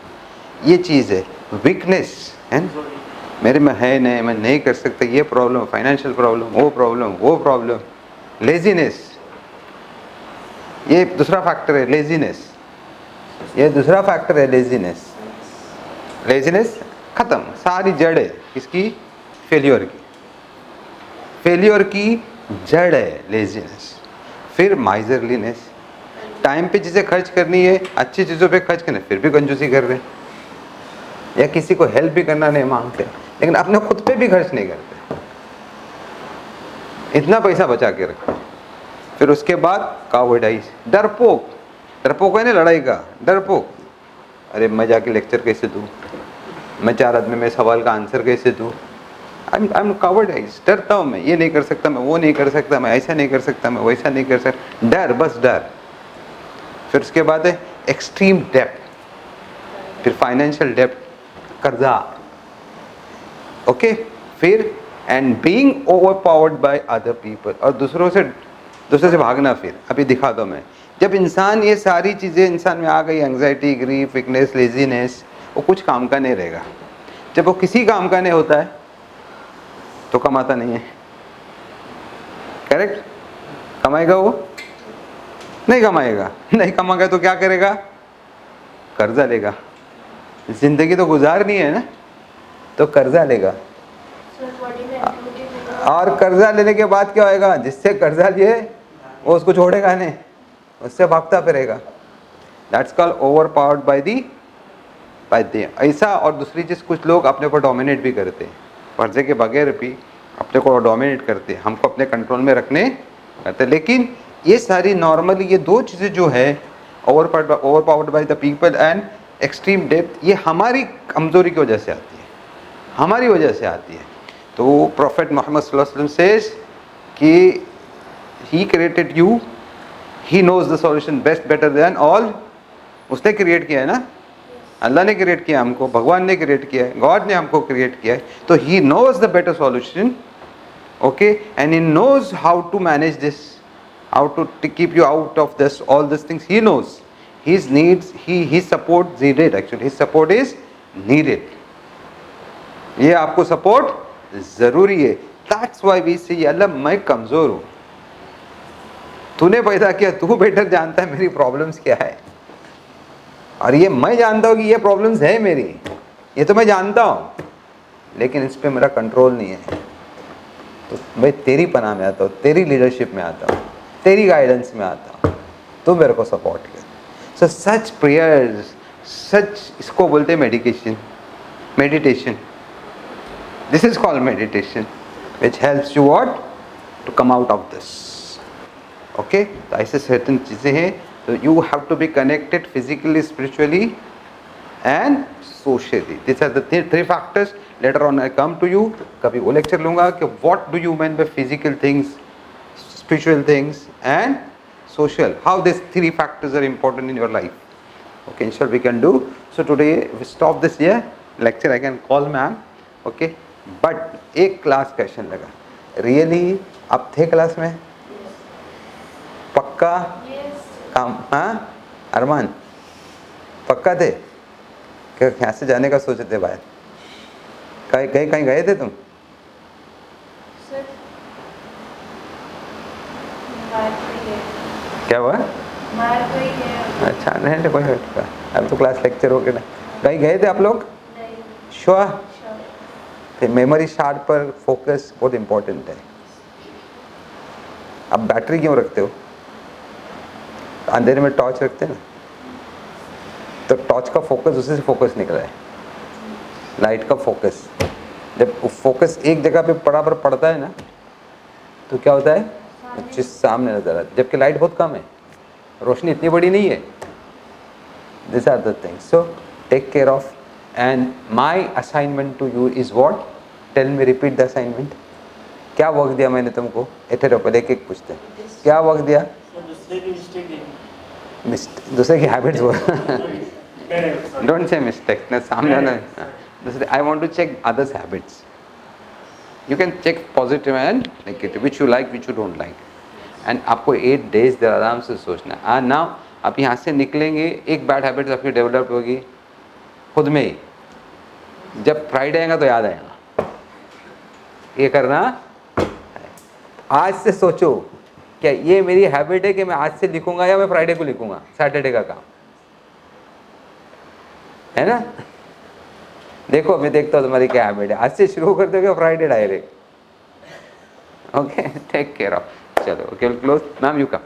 ये चीज़ है वीकनेस, है ना, मेरे में है नहीं, मैं नहीं कर सकता, ये प्रॉब्लम, फाइनेंशियल प्रॉब्लम, वो प्रॉब्लम, लेजीनेस, ये दूसरा फैक्टर है, लेजीनेस, ये दूसरा फैक्टर है, लेजीनेस। लेजीनेस ख़त्म, सारी जड़ है किसकी, फेल्योर की, फेल्योर की जड़ है लेजीनेस। फिर माइजरलीनेस, टाइम पे चीज़ें खर्च करनी है, अच्छी चीज़ों पे खर्च करना, फिर भी कंजूसी कर रहे हैं, या किसी को हेल्प भी करना नहीं मांगते, लेकिन अपने खुद पे भी खर्च नहीं करते, इतना पैसा बचा के रखते। फिर उसके बाद कावर्डाइज, डरपोक, डरपोक है ना लड़ाई का, डरपोक, अरे मैं जाके लेक्चर कैसे दूँ, मैं 4 आदमी में सवाल का आंसर कैसे दूँ, आई एम कावर्डाइज, डरता हूँ मैं, ये नहीं कर सकता, मैं वो नहीं कर सकता, मैं ऐसा नहीं कर सकता, मैं वैसा नहीं कर सकता, डर, बस डर। फिर उसके बाद है एक्सट्रीम डेप्थ, फिर फाइनेंशियल डेप्थ, कर्जा, ओके, फिर and being overpowered by other people, और दूसरे से भागना। फिर अभी दिखा दो मैं, जब इंसान ये सारी चीज़ें इंसान में आ गई, एंग्जाइटी, ग्रीफ, वीकनेस, लेजीनेस, वो कुछ काम का नहीं रहेगा। जब वो किसी काम का नहीं होता है तो कमाता नहीं है, करेक्ट, कमाएगा वो नहीं, कमाएगा नहीं, कमाएगा तो क्या करेगा, कर्जा लेगा, जिंदगी तो गुजारनी है ना, तो कर्जा लेगा, और कर्जा लेने के बाद क्या होएगा, जिससे कर्जा लिए वो उसको छोड़ेगा नहीं, उससे भागता फिरेगा। That's called over powered by the ऐसा। और दूसरी चीज़, कुछ लोग अपने को डोमिनेट भी करते हैं, कर्जे के बगैर भी अपने को डोमिनेट करते हैं, हमको अपने कंट्रोल में रखने करते। लेकिन ये सारी नॉर्मली ये दो चीज़ें जो है, over powered by the people and extreme depth, ये हमारी कमज़ोरी की वजह से आती है, हमारी वजह से आती है। तो प्रॉफिट मोहम्मद सल्लल्लाहु अलैहि वसल्लम सेज कि he created you, he knows the solution best better than all. उसने क्रिएट किया है ना, अल्लाह ने क्रिएट किया हमको, भगवान ने क्रिएट किया है, गॉड ने हमको क्रिएट किया है, तो he knows the better solution, okay, and he knows how to manage this, how to keep you out of this, all this things he knows, his needs, his support is needed, actually his support is needed, ये आपको सपोर्ट जरूरी है। That's why we say अल्लाह मैं कमजोर हूँ, तूने पैदा किया, तू बेटर जानता है मेरी प्रॉब्लम्स क्या है, और ये मैं जानता हूँ कि ये प्रॉब्लम्स है मेरी, ये तो मैं जानता हूँ, लेकिन इस पे मेरा कंट्रोल नहीं है। तो मैं तेरी पनाह में आता हूँ, तेरी लीडरशिप में आता हूँ, तेरी गाइडेंस में आता हूँ, तो मेरे को सपोर्ट कर। सो सच प्रेयर्स, सच, इसको बोलते हैं meditation, this is called meditation which helps you what to come out of this, okay. तो ऐसे सर्टेन चीज़ें हैं, तो you have to be connected physically, spiritually and socially, this are the 3 factors. Later on I come to you, कभी वो लेक्चर लूँगा कि what do you mean by physical things, spiritual things and social, how these 3 factors are important in your life, okay, inshallah we can do. So today we stop this here lecture, I can call ma'am, okay, but एक क्लास क्वेश्चन लगा, रियली आप थे क्लास में? पक्का? काम हाँ अरमान पक्का थे क्या? यहाँ से जाने का सोचे थे बाहर? कहीं गए थे तुम? क्या हुआ? अच्छा नहीं तो कोई हटका, अब तो क्लास लेक्चर हो गया ना। कहीं गए थे आप लोग? श्योर? मेमोरी शार्ट पर फोकस बहुत इम्पोर्टेंट है। अब बैटरी क्यों रखते हो? अंधेरे में टॉर्च रखते हैं ना, तो टॉर्च का फोकस उसी से फोकस निकल रहा है, लाइट का फोकस। जब फोकस एक जगह पे बराबर पड़ता है ना तो क्या होता है, चीज सामने नजर आती है, जबकि लाइट बहुत कम है, रोशनी इतनी बड़ी नहीं है। This are the things, so take care of. And my assignment to you is what? Tell me, repeat the assignment. क्या वर्क दिया मैंने तुमको? एक एक पूछते हैं, क्या वर्क दिया? दूसरे की मिस्टेक देखी, दूसरे की हैबिट्स वो डोंट से मिस्टेक ना सामने वाला दूसरे। I want to check others habits. You can check positive and negative, which you like which you don't like. And आपको 8 डेज आराम से सोचना है। हाँ नाउ आप यहाँ से निकलेंगे, एक बैड हैबिट आपकी डेवलप होगी खुद में ही। जब फ्राइडे आएगा तो याद आएगा ये करना। आज से सोचो क्या ये मेरी हैबिट है कि मैं आज से लिखूंगा या मैं फ्राइडे को लिखूंगा, सैटरडे का काम है ना। देखो मैं देखता हूँ तुम्हारी क्या हैबिट है, आज से शुरू कर दोगे Friday direct. Okay take care of. चलो okay close. Ma'am you come.